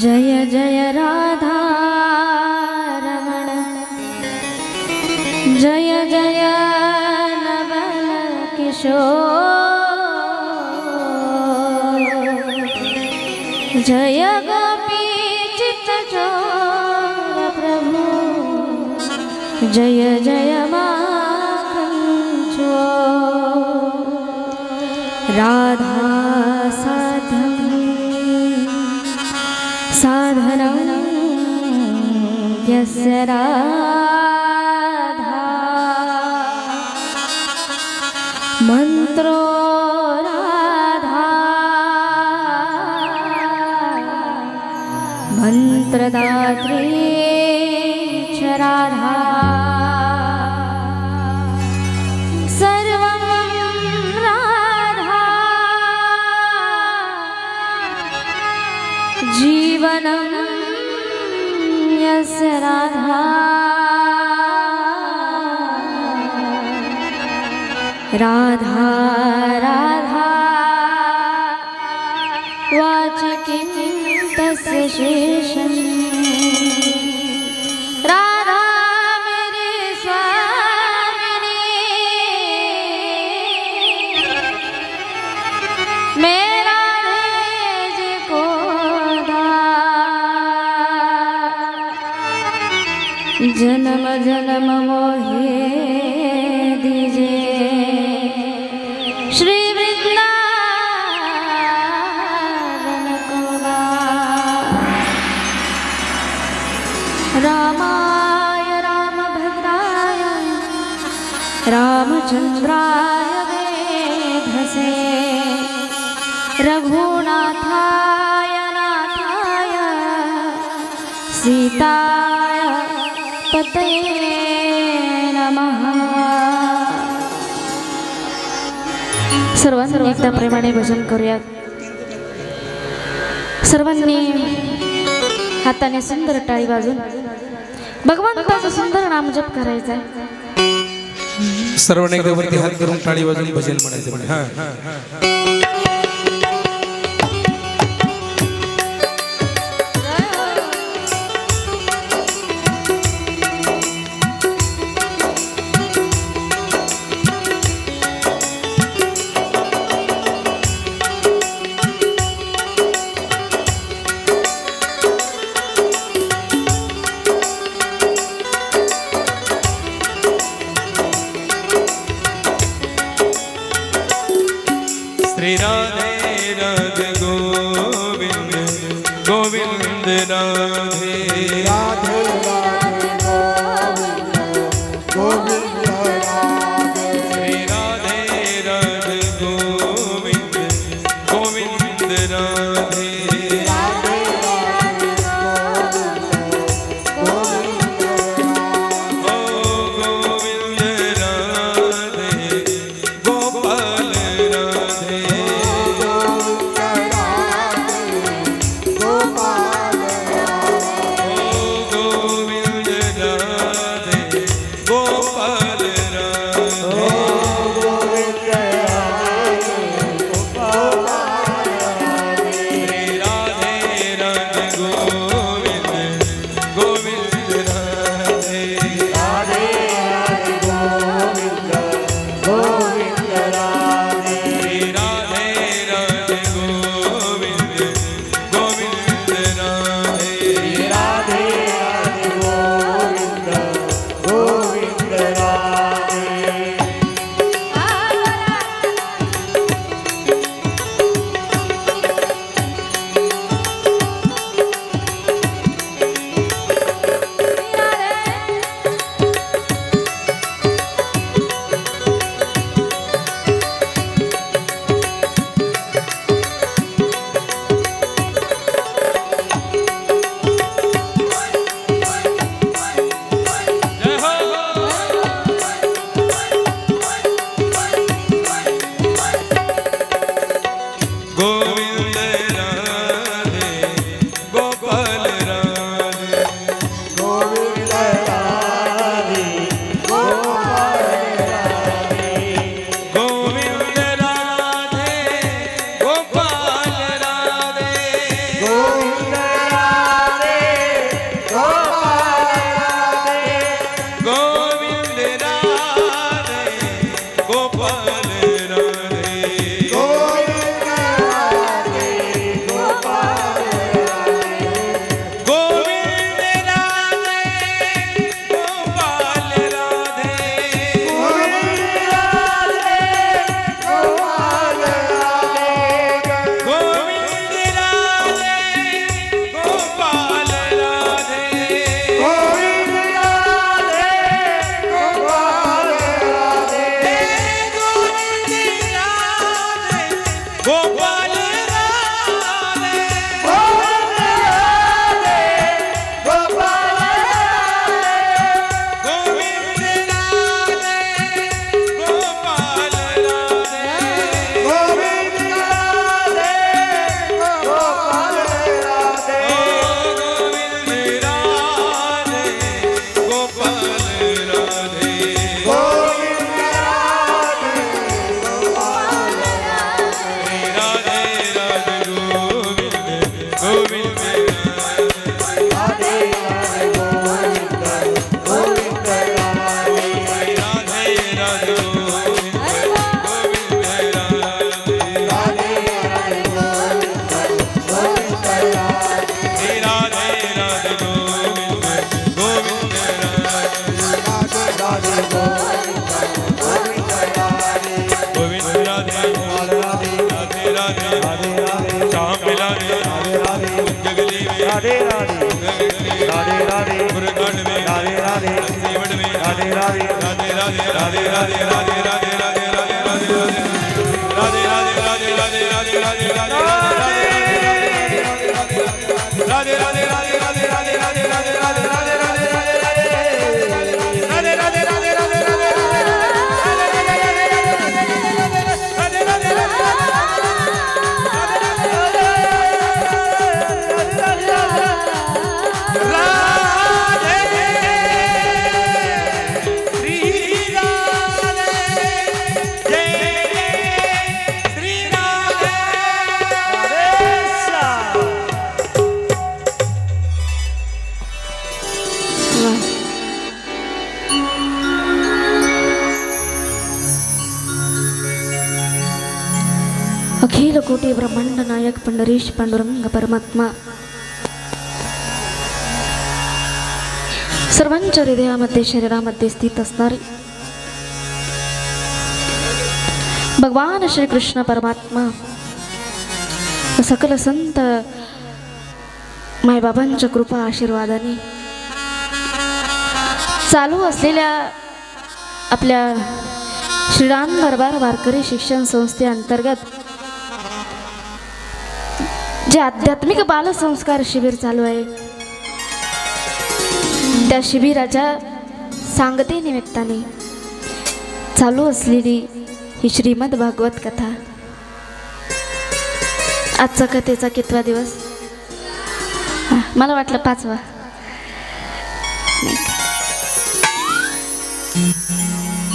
जय जय राधा रमण जय जय नवल किशोर जय गोपी चित्त चोर प्रभु जय जय माखन चोर राधा साधनं यस्य राधा मंत्रो राधा मंत्रदात्री च राधा सर्वं राधा जीवनं यस्य राधा राधा राधा वाचि किं तस्य शेषम् राधा मेरी स्वामिनी मेरा जी को जन्म जन्म मोहे दीजिए श्री वृंदावन को रामाय रामभद्राय रामचंद्राय वेधसे रघुनाथाय नाथाय सीताय पतये नमः। सर्वांनी एकदा प्रेमाने भजन करूयात। सर्वांनी हाताने सुंदर टाळी वाजून भगवंताचं सुंदर नाम जप करायचा आहे। सर्वांनी एकदा वरती हात करून टाळी वाजून भजन म्हणायचं म्हणजे हां श्री राधे राधे गोविंद गोविंद राधे राधे राधे गोविंद राधे श्री राधे राधे गोविंद गोविंद राधे राधे गोविंद ओ गोविंद राधे गोपाल राधे गोपाल ओ राधे राधे राधे राधे राधे राधे राधे राधे अखिल कोटी ब्रह्मांड नायक पंढरीश पांडुरंग परमात्मा सर्वांच्या हृदयामध्ये शरीरामध्ये स्थित असणारे भगवान श्री कृष्ण परमात्मा सकल संत मायबाबांच्या कृपा आशीर्वादाने चालू असलेल्या आपल्या श्रीराम दरबार वारकरी शिक्षण संस्थेअंतर्गत जे आध्यात्मिक बालसंस्कार शिबिर चालू आहे त्या शिबिराच्या सांगते निमित्ताने चालू असलेली ही श्रीमद भागवत कथा आजचा कथेचा कितवा दिवस मला वाटलं 5वा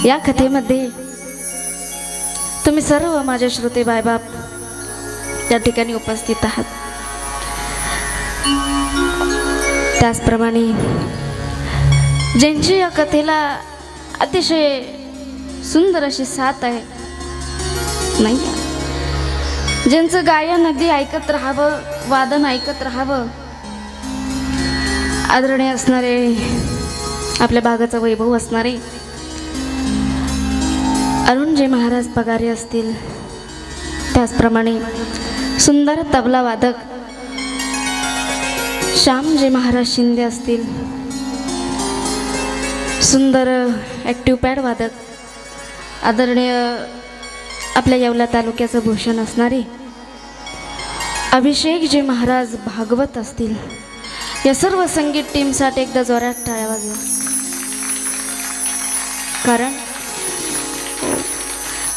या कथेमध्ये तुम्ही सर्व माझे श्रोते बायबाप त्या ठिकाणी उपस्थित आहात त्याचप्रमाणे ज्यांची या कथेला अतिशय सुंदर अशी साथ आहे नाही ज्यांचं गायन अगदी ऐकत राहावं वादन ऐकत राहावं आदरणीय असणारे आपल्या भागाचा वैभव असणारे अरुणजी महाराज पगारे असतील त्याचप्रमाणे सुंदर तबला वादक श्यामजी महाराज शिंदे असतील सुंदर ॲक्टिव्ह पॅड वादक आदरणीय आपल्या येवला तालुक्याचं भूषण असणारे अभिषेकजी महाराज भागवत असतील या सर्व संगीत टीमसाठी एकदा जोरात टाळ्या वाजवा कारण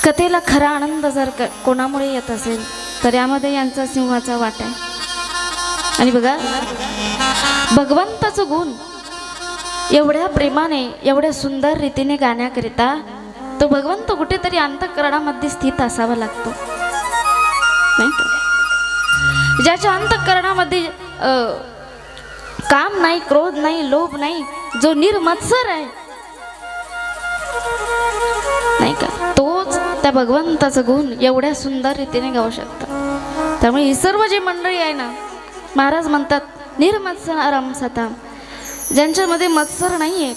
कथेला खरा आनंद जर कोणामुळे येत असेल तर यामध्ये यांचा सिंहाचा वाटा आहे आणि बघा भगवंताचं गुण एवढ्या प्रेमाने एवढ्या सुंदर रीतीने गाण्याकरिता तो भगवंत कुठेतरी अंतःकरणामध्ये स्थित असावा लागतो नाही का ज्याच्या अंतःकरणामध्ये काम नाही क्रोध नाही लोभ नाही जो निर्मत्सर आहे नाही का तोच त्या भगवंताचं गुण एवढ्या सुंदर रीतीने गाऊ शकतो त्यामुळे ही सर्व जी मंडळी आहे ना महाराज म्हणतात निर्मत्सराम सताम ज्यांच्यामध्ये मत्सर नाही आहे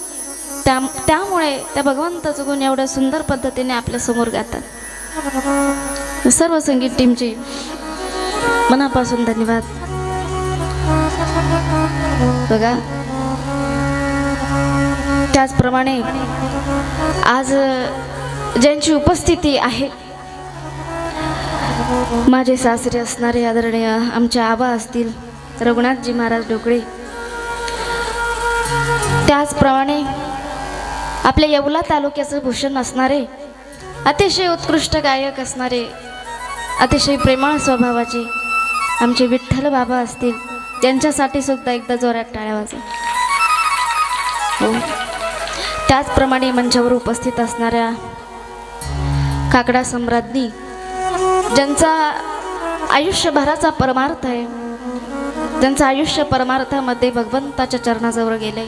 त्यामुळे त्या भगवंताचं गुण एवढ्या सुंदर पद्धतीने आपल्या समोर गातात सर्व संगीत टीमचे मनापासून धन्यवाद बघा त्याचप्रमाणे आज ज्यांची उपस्थिती आहे माझे सासरे असणारे आदरणीय आमचे आबा असतील रघुनाथजी महाराज ढोकळे त्याचप्रमाणे आपल्या येवला तालुक्याचं भूषण असणारे अतिशय उत्कृष्ट गायक असणारे अतिशय प्रेमळ स्वभावाचे आमचे विठ्ठल बाबा असतील त्यांच्यासाठी सुद्धा एकदा जोरात टाळ्या वाजवा हो त्याचप्रमाणे मंचावर उपस्थित असणाऱ्या काकडा सम्राज्ञी ज्यांचा आयुष्यभराचा परमार्थ आहे ज्यांचं आयुष्य परमार्थामध्ये भगवंताच्या चरणाजवळ गेले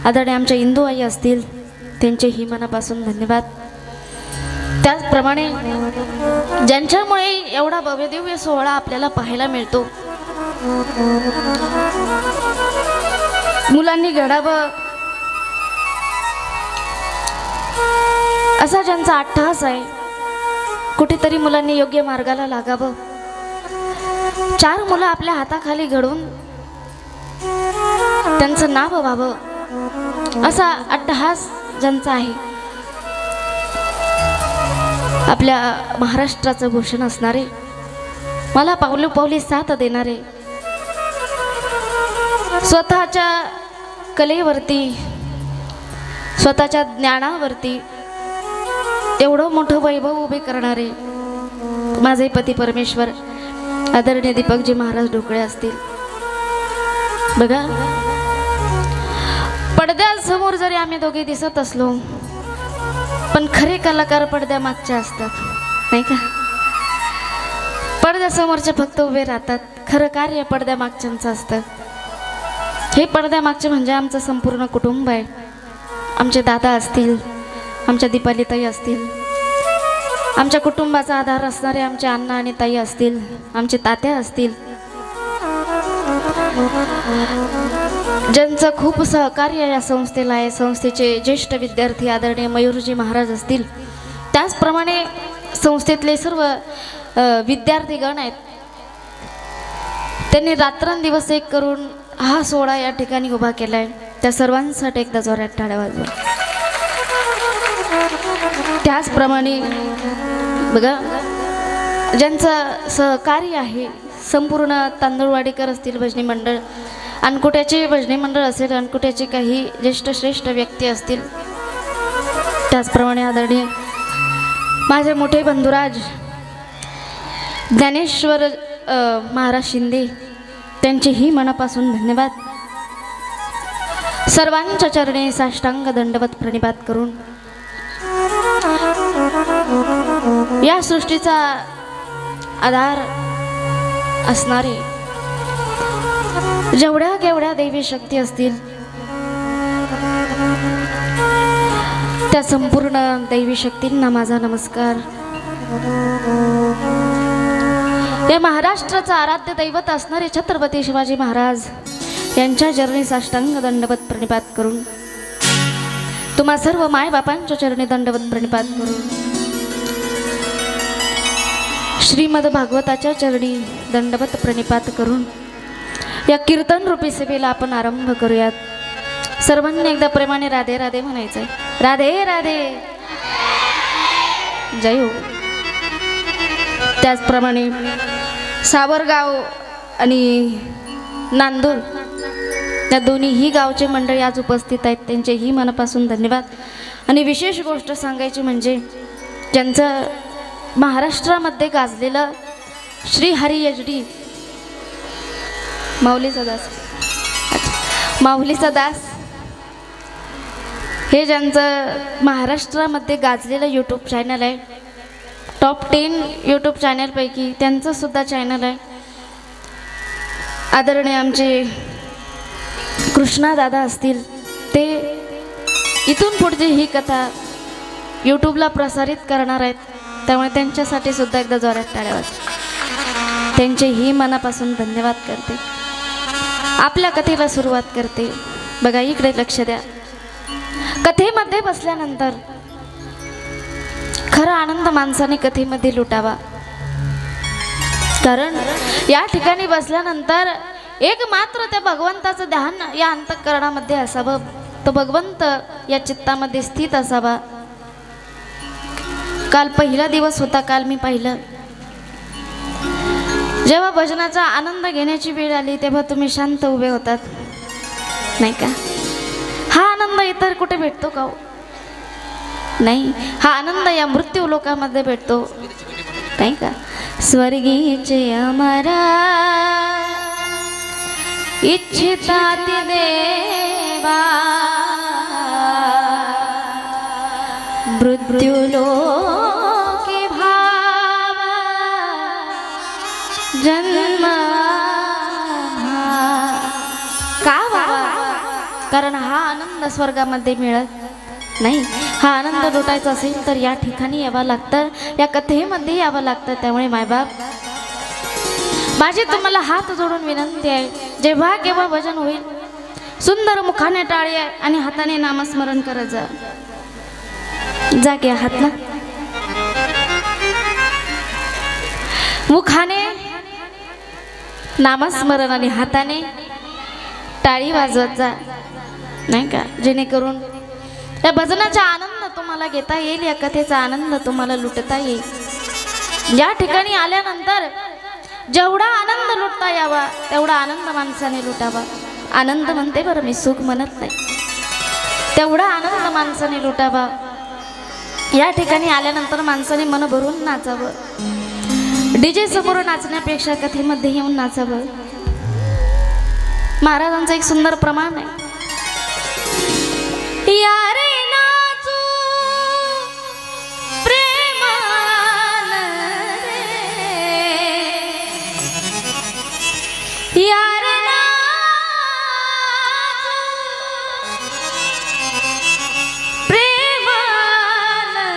आदरणीय आमच्या इंदू आई असतील त्यांचेही मनापासून धन्यवाद त्याचप्रमाणे ज्यांच्यामुळे एवढा भव्यदिव्य सोहळा आपल्याला पाहायला मिळतो मुलांनी घडावं असा ज्यांचा अट्टहास आहे कुठेतरी मुलांनी योग्य मार्गाला लागावं 4 मुलं आपल्या हाताखाली घडवून सर्वांचं नाव व्हावं असा अट्टहास ज्यांचा आहे, आपल्या महाराष्ट्राचं भूषण असणारे, मला पावलोपावली साथ देणारे, स्वतःच्या कलेवरती, स्वतःच्या ज्ञानावरती एवढं मोठं वैभव उभे करणारे माझे पती परमेश्वर आदरणीय दीपकजी महाराज ढोकळे असतील. बघा, पडद्यासमोर जरी आम्ही दोघे दिसत असलो, पण खरे कलाकार पडद्यामागचे असतात, नाही का? पडद्यासमोरचे फक्त उभे राहतात, खरं कार्य पडद्यामागच्यांचं असतं. हे पडद्यामागचे म्हणजे आमचं संपूर्ण कुटुंब आहे. आमचे दादा असतील, आमच्या दीपालीताई असतील, आमच्या कुटुंबाचा आधार असणारे आमचे अण्णा आणि ताई असतील, आमचे तात्या असतील, ज्यांचं खूप सहकार्य या संस्थेला आहे. संस्थेचे ज्येष्ठ विद्यार्थी आदरणीय मयूरजी महाराज असतील, त्याचप्रमाणे संस्थेतले सर्व विद्यार्थीगण आहेत. त्यांनी रात्रंदिवस एक करून हा सोहळा या ठिकाणी उभा केला आहे. त्या सर्वांसाठी एकदा जोरात टाळ्या वाजवा. त्याचप्रमाणे बघा, ज्यांचं सहकार्य आहे, संपूर्ण तांदूळवाडीकर असतील भजनी मंडळ, अनकुट्याचे भजनी मंडळ असेल, अनकुट्याचे काही ज्येष्ठ श्रेष्ठ व्यक्ती असतील, त्याचप्रमाणे आदरणीय माझे मोठे बंधुराज ज्ञानेश्वर महाराज शिंदे, त्यांचेही मनापासून धन्यवाद. सर्वांच्या चरणी साष्टांग दंडवत प्रणिपात करून या सृष्टीचा आधार असणारे जेवढ्या केवढ्या देवी शक्ती असतील, त्या संपूर्ण दैवी शक्तींना माझा नमस्कार. या महाराष्ट्राचं आराध्य दैवत असणारे छत्रपती शिवाजी महाराज यांच्या चरणी साष्टांग दंडवत प्रणिपात करून, तुम्हा सर्व मायबापांच्या चरणी दंडवत प्रणिपात करून, श्रीमद भागवताच्या चरणी दंडवत प्रणिपात करून या कीर्तन रूपी सेवेला आपण आरंभ करूयात. सर्वांनी एकदा प्रेमाने राधे राधे म्हणायचंय. राधे राधे, जय हो. त्याचप्रमाणे सावरगाव आणि नांदूर या दोन्हीही गावचे मंडळी आज उपस्थित आहेत, त्यांचेही मनापासून धन्यवाद. आणि विशेष गोष्ट सांगायची म्हणजे ज्यांचं महाराष्ट्रामध्ये गाजलेलं श्री हरी HD माऊलीचा दास हे ज्यांचं महाराष्ट्रामध्ये गाजलेलं यूट्यूब चॅनल आहे, टॉप 10 यूट्यूब चॅनलपैकी त्यांचं सुद्धा चॅनल आहे. आदरणीय आमचे कृष्णा दादा असतील, ते इथून पुढची ही कथा यूट्यूबला प्रसारित करणार आहेत, त्यामुळे त्यांच्यासाठी सुद्धा एकदा जोरात टाळ्या वाजवा. त्यांचेही मनापासून धन्यवाद करते. आपल्या कथेला सुरुवात करते. बघा, इकडे लक्ष द्या. कथेमध्ये बसल्यानंतर खरा आनंद माणसाने कथेमध्ये लुटावा, कारण या ठिकाणी बसल्यानंतर एक मात्र त्या भगवंताचं ध्यान या अंतःकरणामध्ये असावं, तो भगवंत या चित्तामध्ये स्थित असावा. काल पहिला दिवस होता, काल मी पाहिलं, जेव्हा भजनाचा आनंद घेण्याची वेळ आली तेव्हा तुम्ही शांत उभे होतात, नाही का? हा आनंद इतर कुठे भेटतो का? नाही, हा आनंद या मृत्यू लोकांमध्ये भेटतो, नाही का? स्वर्गीचे अमरा इच्छितात देवा, मृत्यू लोके भाव जन्म का व्हावा? कारण हा आनंद स्वर्गामध्ये मिळत नाही. हा आनंद लुटायचा असेल तर या ठिकाणी यावं लागतं, या कथेमध्ये यावं लागतं. त्यामुळे मायबाप, माझी तुम्हाला हात जोडून विनंती आहे, जेव्हा केव्हा भजन होईल सुंदर मुखाने टाळी आहे आणि हाताने नामस्मरण करत जा. जा की हात ना, मुखाने नामस्मरण आणि हाताने टाळी वाजवत जा, नाही का, जेणेकरून त्या भजनाचा आनंद तुम्हाला घेता येईल, या कथेचा आनंद तुम्हाला लुटता येईल. या ठिकाणी आल्यानंतर जेवढा आनंद लुटता यावा तेवढा आनंद माणसाने लुटावा. आनंद म्हणते बरं, मी सुख म्हणत नाही. तेवढा आनंद माणसाने लुटावा. या ठिकाणी आल्यानंतर माणसाने मन भरून नाचावं. डीजे समोर नाचण्यापेक्षा कथेमध्ये येऊन नाचावं. महाराजांचं एक सुंदर प्रमाण आहे. या रे नाचू प्रेमानं रे, या रे नाचू प्रेमानं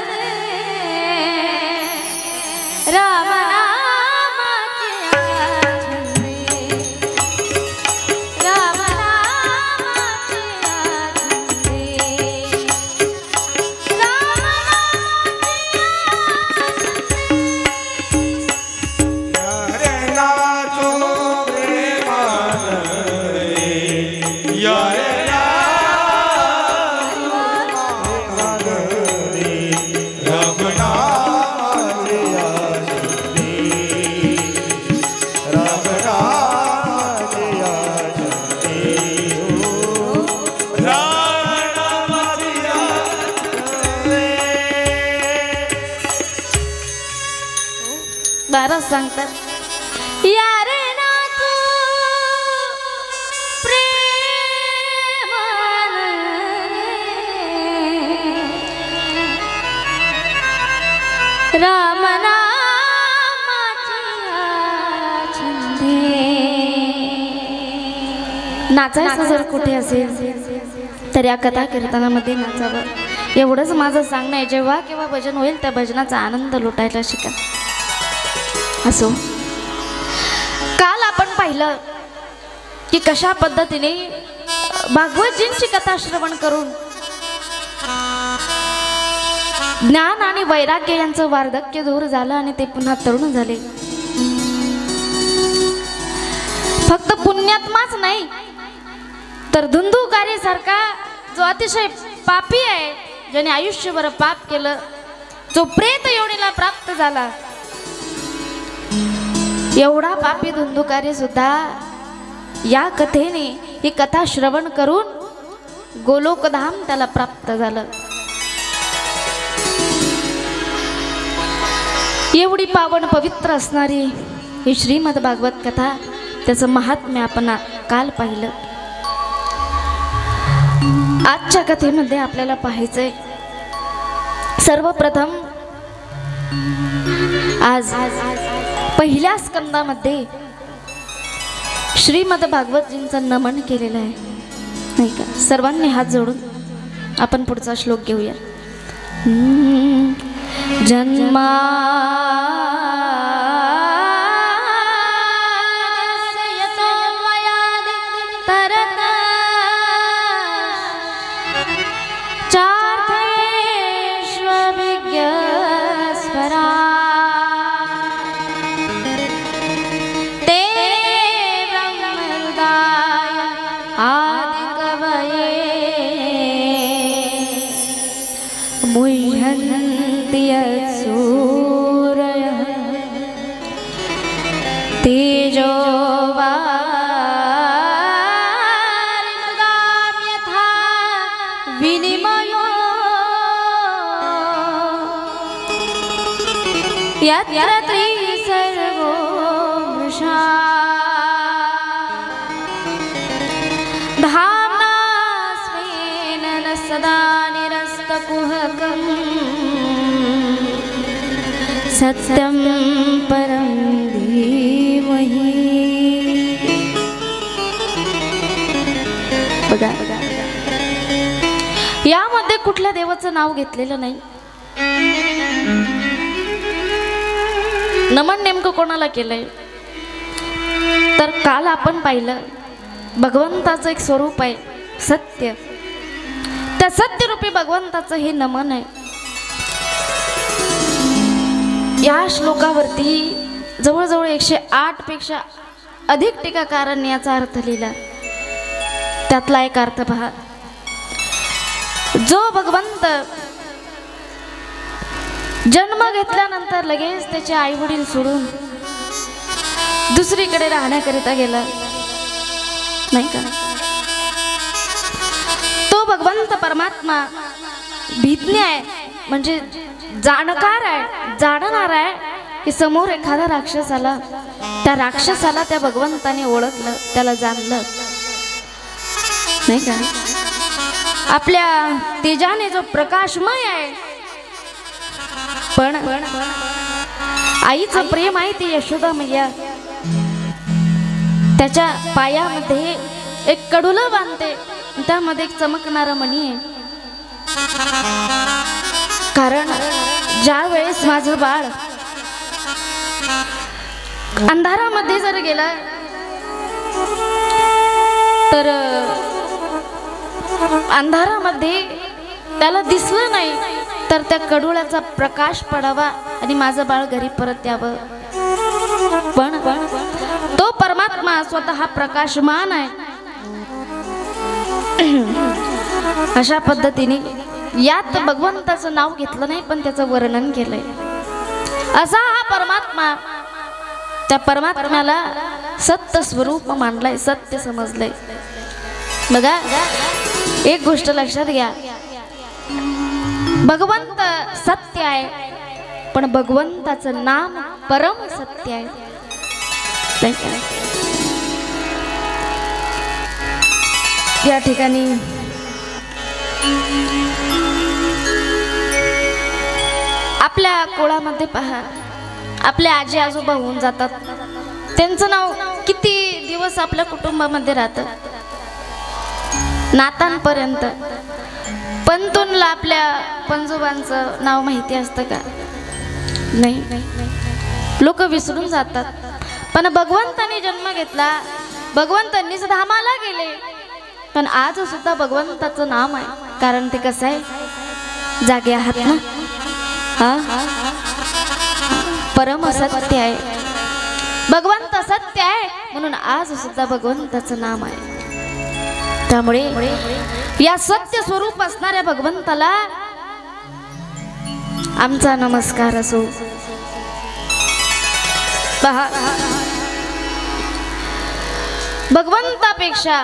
रे, राम नामाचे छंदे, राम नामाचे छंदे, राम रे नाचो प्रेमानं रे, या रे राम नामाचे आनंदी, राम नामाचे आनंदी, राम नामाचे आनंदी. बारा सांगतात. या रे नाचू प्रेमानं रे, राम नामाचे छंदे. नाचायचं जर कुठे असेल तर या कथा कीर्तनामध्ये नाचावं. एवढंच माझं सांगणं आहे. जेव्हा केव्हा भजन होईल त्या भजनाचा आनंद लुटायला शिका. असो, काल आपण पाहिलं की कशा पद्धतीने भागवतजींची कथा श्रवण करून ज्ञान आणि वैराग्य यांचं वार्धक्य दूर झालं आणि ते पुन्हा तरुण झाले. फक्त पुण्यात्माच नाही तर धुंदुकारीसारखा जो अतिशय पापी आहे, ज्याने आयुष्यभर पाप केलं, जो प्रेत योनीला प्राप्त झाला, एवढा पापी धुंदुकारी सुद्धा या कथेने ही कथा श्रवण करून गोलोकधाम त्याला प्राप्त झालं. एवढी पावन पवित्र असणारी ही श्रीमद भागवत कथा, त्याचं महात्म्य आपण काल पाहिलं. आजच्या कथेमध्ये आपल्याला पाहायचंय सर्वप्रथम आज पहिल्या स्कंदामध्ये श्रीमद भागवतजींचं नमन केलेलं आहे, नाही का. सर्वांनी हात जोडून आपण पुढचा श्लोक घेऊया. जन्मा यत्र त्रिसर्गो मृषा धाम्ना स्वेन न सदा निरस्तकुहकम् सत्यं परं धीमहि. बघा, यामध्ये कुठल्या देवाचं नाव घेतलेलं नाही. नमन नेमकं कोणाला केलंय तर काल आपण पाहिलं भगवंताचं एक स्वरूप आहे सत्य. त्या सत्यरूपी भगवंताचं हे नमन आहे. या श्लोकावरती जवळजवळ 108 पेक्षा अधिक टीकाकारांनी याचा अर्थ लिहिला. त्यातला एक अर्थ पहा. जो भगवंत जन्म घेतल्यानंतर लगेच त्याचे आई वडील सोडून दुसरीकडे राहण्याकरिता गेला नाही का, तो भगवंत परमात्मा भिज्ञ आहे, म्हणजे जाणकार आहे, जाणणार आहे की समोर एखादा राक्षस आला, त्या राक्षसाला त्या भगवंताने ओळखलं, त्याला जाणलं नाही का. आपल्या तेजाने जो प्रकाशमय आहे, पण आईचं प्रेम आहे ती यशोदा मैया त्याच्या पायामध्ये एक कडुलं बांधते, त्यामध्ये एक चमकणारा मणी आहे. कारण ज्या वेळेस माझं बाळ अंधारामध्ये जर गेला तर अंधारामध्ये त्याला दिसलं नाही तर त्या कडुळ्याचा प्रकाश पडावा आणि माझं बाळ घरी परत यावं. पण तो परमात्मा स्वतः प्रकाशमान आहे. अशा पद्धतीने यात भगवंताचं नाव घेतलं नाही पण त्याचं वर्णन केलंय. असा हा परमात्मा, त्या परमात्म्याला सत्य स्वरूप मानलंय, सत्य समजलंय. बघा एक गोष्ट लक्षात घ्या, भगवंत सत्य आहे पण भगवंताचं नाम परम सत्य आहे. या ठिकाणी आपल्या कुळामध्ये पहा, आपले आजी आजोबा होऊन जातात, त्यांचं नाव किती दिवस आपल्या कुटुंबामध्ये राहतं, नातांपर्यंत. पंतूनला आपल्या पंजोबांचं नाव माहिती असतं का? नाही, लोक विसरून जातात. पण भगवंताने जन्म घेतला, भगवंतांनीच धामाला गेले, पण आज सुद्धा भगवंताचं नाम आहे. कारण ते कसं आहे, जागे आहात ना, हा परम सत्य आहे, भगवंत सत्य आहे, म्हणून आज सुद्धा भगवंताचं नाम आहे. त्यामुळे या सत्य स्वरूप असणाऱ्या भगवंताला आमचा नमस्कार असो. पहा, भगवंतापेक्षा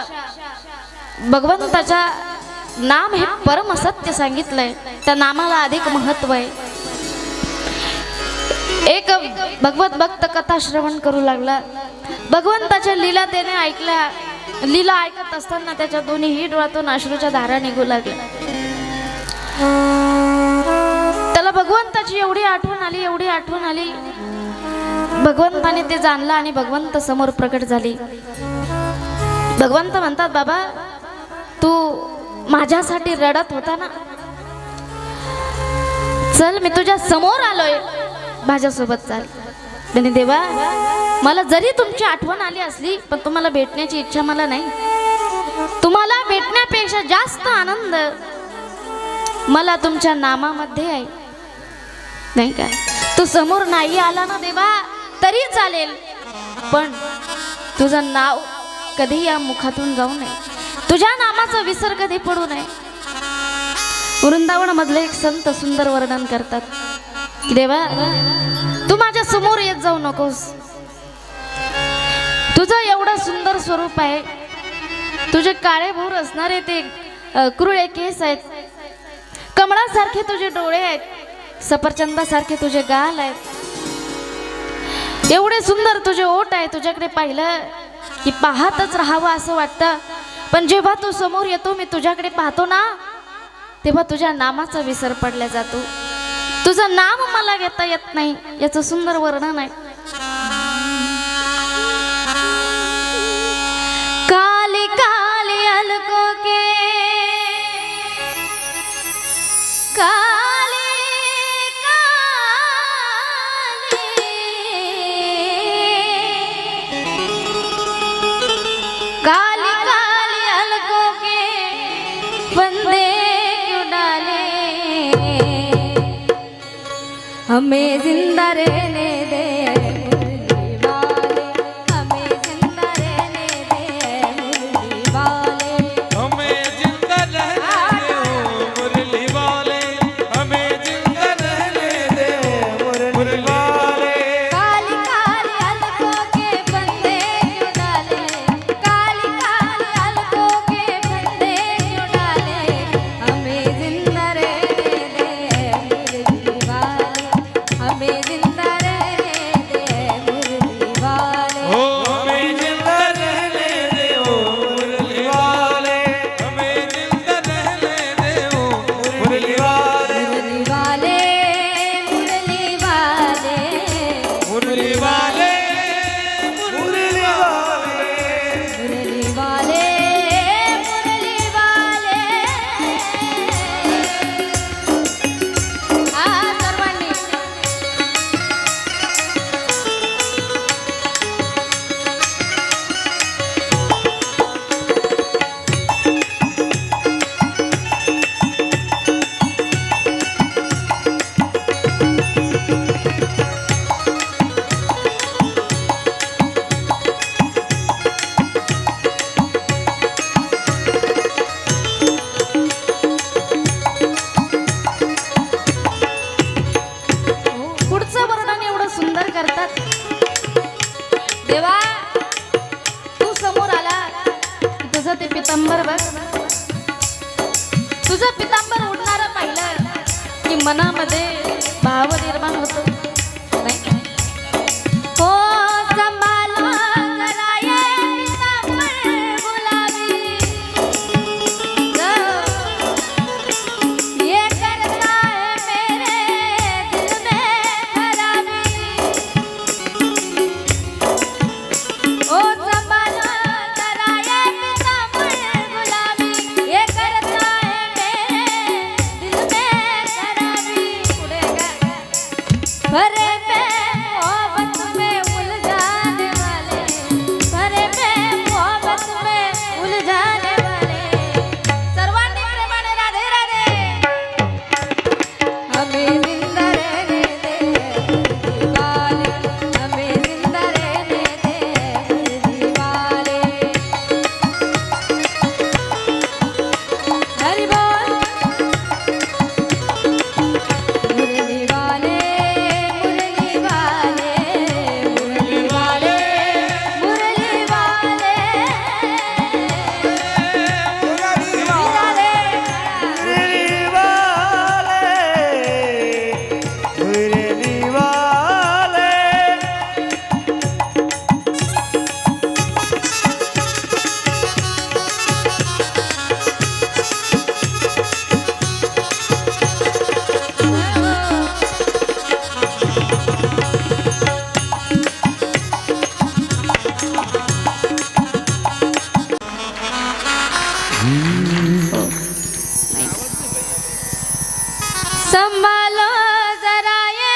भगवंताच्या नाम हे परम सत्य सांगितलंय, त्या नामाला अधिक महत्व आहे. एक भगवत भक्त कथा श्रवण करू लागला, भगवंताच्या लीला त्याने ऐकल्या. लीला ऐकत असताना त्याच्या दोन्ही डोळ्यातून अश्रूच्या धारा निघू लागल्या. त्याला भगवंताची एवढी आठवण आली, एवढी आठवण आली, भगवंताने ते जाणलं आणि भगवंत समोर प्रकट झाली. भगवंत म्हणतात, बाबा तू माझ्यासाठी रडत होता ना, चल मी तुझ्या समोर आलोय, माझ्यासोबत चाल. आणि देवा, मला जरी तुमची आठवण आली असली पण तुम्हाला भेटण्याची इच्छा मला नाही. तुम्हाला भेटण्यापेक्षा जास्त आनंद मला तुमच्या नामामध्ये आहे, नाही काय. तू समोर नाही आला ना देवा तरी चालेल, पण तुझं नाव कधी या मुखातून जाऊ नये, तुझ्या नामाचा विसर कधी पडू नये. वृंदावन मधले एक संत सुंदर वर्णन करतात की देवा तू माझ्या समोर येत जाऊ नकोस, तुझं एवढं सुंदर स्वरूप आहे, तुझे काळे भोर असणारे ते कुरळे केस आहेत, कमळासारखे तुझे डोळे आहेत, सफरचंदासारखे तुझे गाल आहेत, एवढे सुंदर तुझे ओठ आहे, तुझ्याकडे पाहिलं की पाहतच राहावं असं वाटतं. पण जेव्हा तू समोर येतो, मी तुझ्याकडे पाहतो ना, तेव्हा तुझ्या नामाचा विसर पडला जातो, तुझं नाम मला घेता येत नाही. याचं सुंदर वर्णन आहे. काली काली अलको के काली काली काली अलको के बंदे क्यों डाले, हमें जिंदा रहने दे मुरली वाले, हमें जिंदा रहने दे मुरली वाले. पितांबर बघ, तुझं पितांबर उडणारं पाहिलं की मनामध्ये भाव निर्माण होतो नाही का? हो संभालो जरा ये पितांबर गुलाबी, ये करता है मेरे दिल में खराबी। ओ संभालो जरा ये पितांबर गुलाबी, ये करता है मेरे दिल में खराबी। पुढे गा भरे में मोहब्बत में उलझाने वाले, भरे में मोहब्बत में उलझाने वाले, सर्वांनी प्रेमाने राधे राधे। हमें जिंदा रहने दे दीवाने, हमें जिंदा रहने दे दीवाने। हरि बोल मुरली वाले, मुरली वाले, मुरली वाले, मुरली वाले, मुरली वाले। संभालो जरा ये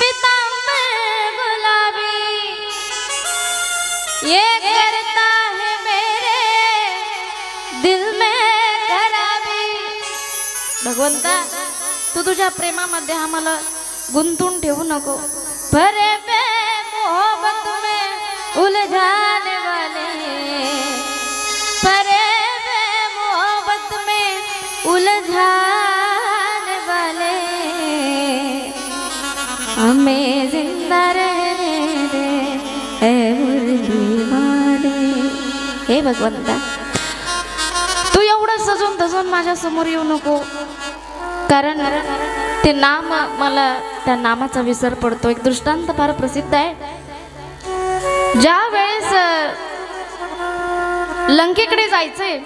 पितांबर गुलाबी, ये करता है मेरे दिल में खराबी। भगवंता तू तुझ्या प्रेमामध्ये आम्हाला गुंतून ठेवू नको। भरे में मोहब्बत में उलझाने वाले, भरे में मोहब्बत में उलझाने वाले, हमें जिंदा रहने दे ए मुरली वाले। हे भगवंता तू एवढं सजून धजून माझ्या समोर येऊ नको, कारण ते नाम मला त्या नामाचा विसर पडतो। एक दृष्टांत फार प्रसिद्ध आहे। ज्या वेळेस लंकेकडे जायचंय,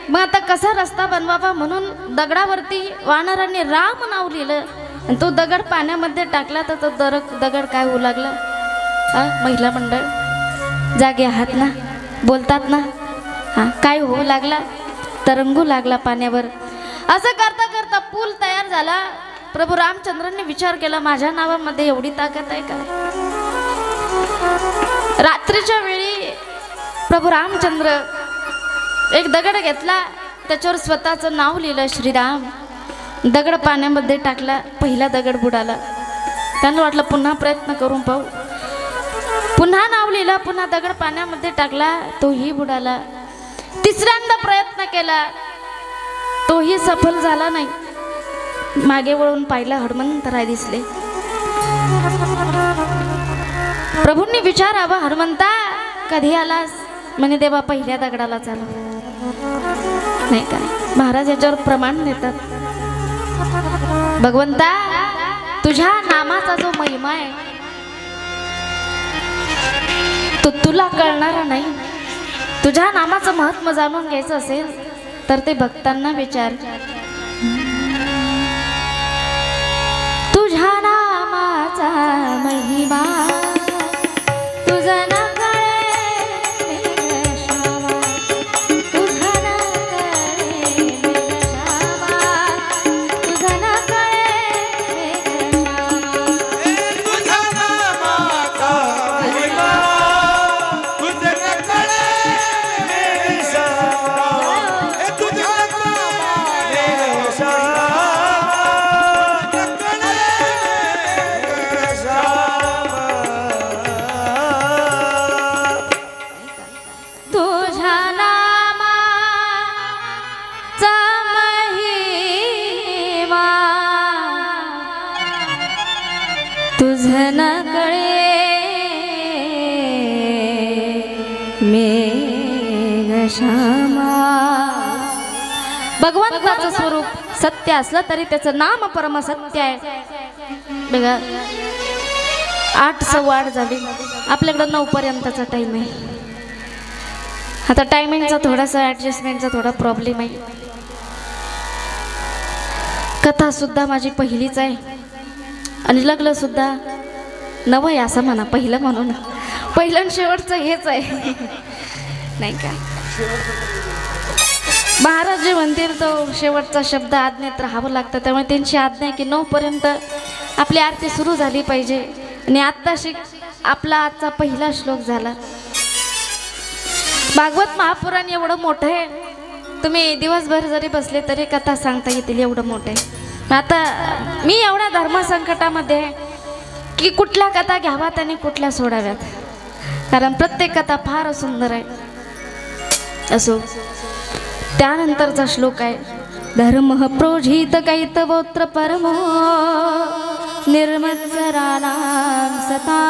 मग आता कसा रस्ता बनवावा म्हणून दगडावरती वानरांनी राम नाव लिहिलं आणि तो दगड पाण्यामध्ये टाकला तर तो दगड काय होऊ लागला? महिला मंडळ जागे आहात ना, बोलतात ना? काय होऊ लागला? तरंगू लागला पाण्यावर। असं करता करता पूल तयार झाला। प्रभू रामचंद्रांनी विचार केला, माझ्या नावामध्ये एवढी ताकद आहे का? रात्रीच्या वेळी प्रभू रामचंद्र एक दगड घेतला, त्याच्यावर स्वतःचं नाव लिहिलं श्रीराम। दगड पाण्यामध्ये टाकला, पहिला दगड बुडाला। त्यांना वाटलं पुन्हा प्रयत्न करून पाहू, पुन्हा नाव लिहिलं, पुन्हा दगड पाण्यामध्ये टाकला, तोही बुडाला। तिसऱ्यांदा प्रयत्न केला, तोही सफल झाला नाही। मागे वळून पाहिलं, हनुमंतराय दिसले। प्रभूंनी विचारावं, हनुमंता कधी आलास? म्हणे देवा पहिल्या दगडाला चालू नाही का? महाराज याच्यावर प्रमाण देतात, भगवंता तुझ्या नामाचा जो महिमा आहे तो तुला कळणारा नाही। तुझ्या नामाचं महत्त्व जाणून घ्यायचं असेल तर ते भक्तांना विचार। तुझ्या नामाचा महिमा तुझा ना श्यामा. भगवंताचं स्वरूप सत्य असलं तरी त्याचं नाम परम सत्य आहे. बघा 8 सव्वा 8 झाली, आपल्याकडं 9 पर्यंतचा टाइम आहे. आता टायमिंगचा थोडासा ॲडजस्टमेंटचा थोडा प्रॉब्लेम आहे. कथा सुद्धा माझी पहिलीच आहे आणि लग्न सुद्धा नवं आहे असं म्हणा. पहिलं म्हणून पहिलं आणि शेवटचं हेच आहे नाही का. महाराज जे म्हणतील तो शेवटचा शब्द आज्ञेत राहावं लागतं. त्यामुळे त्यांची आज्ञा आहे की 9 पर्यंत आपली आरती सुरू झाली पाहिजे. आणि आत्ताशी आपला आजचा पहिला श्लोक झाला. भागवत महापुराण एवढं मोठं आहे, तुम्ही दिवसभर जरी बसले तरी कथा सांगता येतील, एवढं मोठं आहे. आता मी एवढ्या धर्मसंकटामध्ये आहे की कुठल्या कथा घ्याव्यात आणि कुठल्या सोडाव्यात, कारण प्रत्येक कथा फार सुंदर आहे. असो, त्यानंतरचा श्लोक आहे. धर्म प्रोजित कैतवोत्र परमो निर्मत्सराणां सता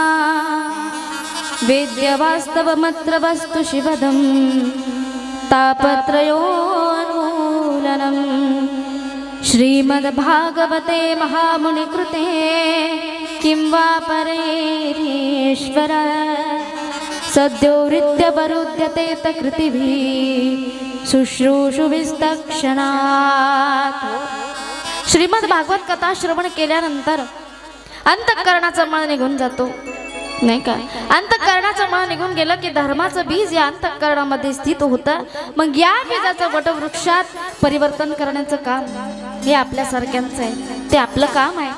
वेद्य वास्तवमत्र वस्तु शिवदं तापत्रयोन्मूलनम्. श्रीमद्भागवते महामुनिकृते किं वा परेरीश्वर सद्योरित्यवरुध्यते तकृतिभिः शुश्रूषुभिस्तक्षणात्. श्रीमद भागवत कथा श्रवण केल्यानंतर अंतःकरणाचा मळ निघून जातो नाही का. अंतःकरणाचं मळ निघून गेलं की धर्माचं बीज या अंतःकरणामध्ये स्थित होतं. मग या बीजाचं वटवृक्षात परिवर्तन करण्याचं काम हे आपल्यासारख्यांचं आहे, ते आपलं काम आहे.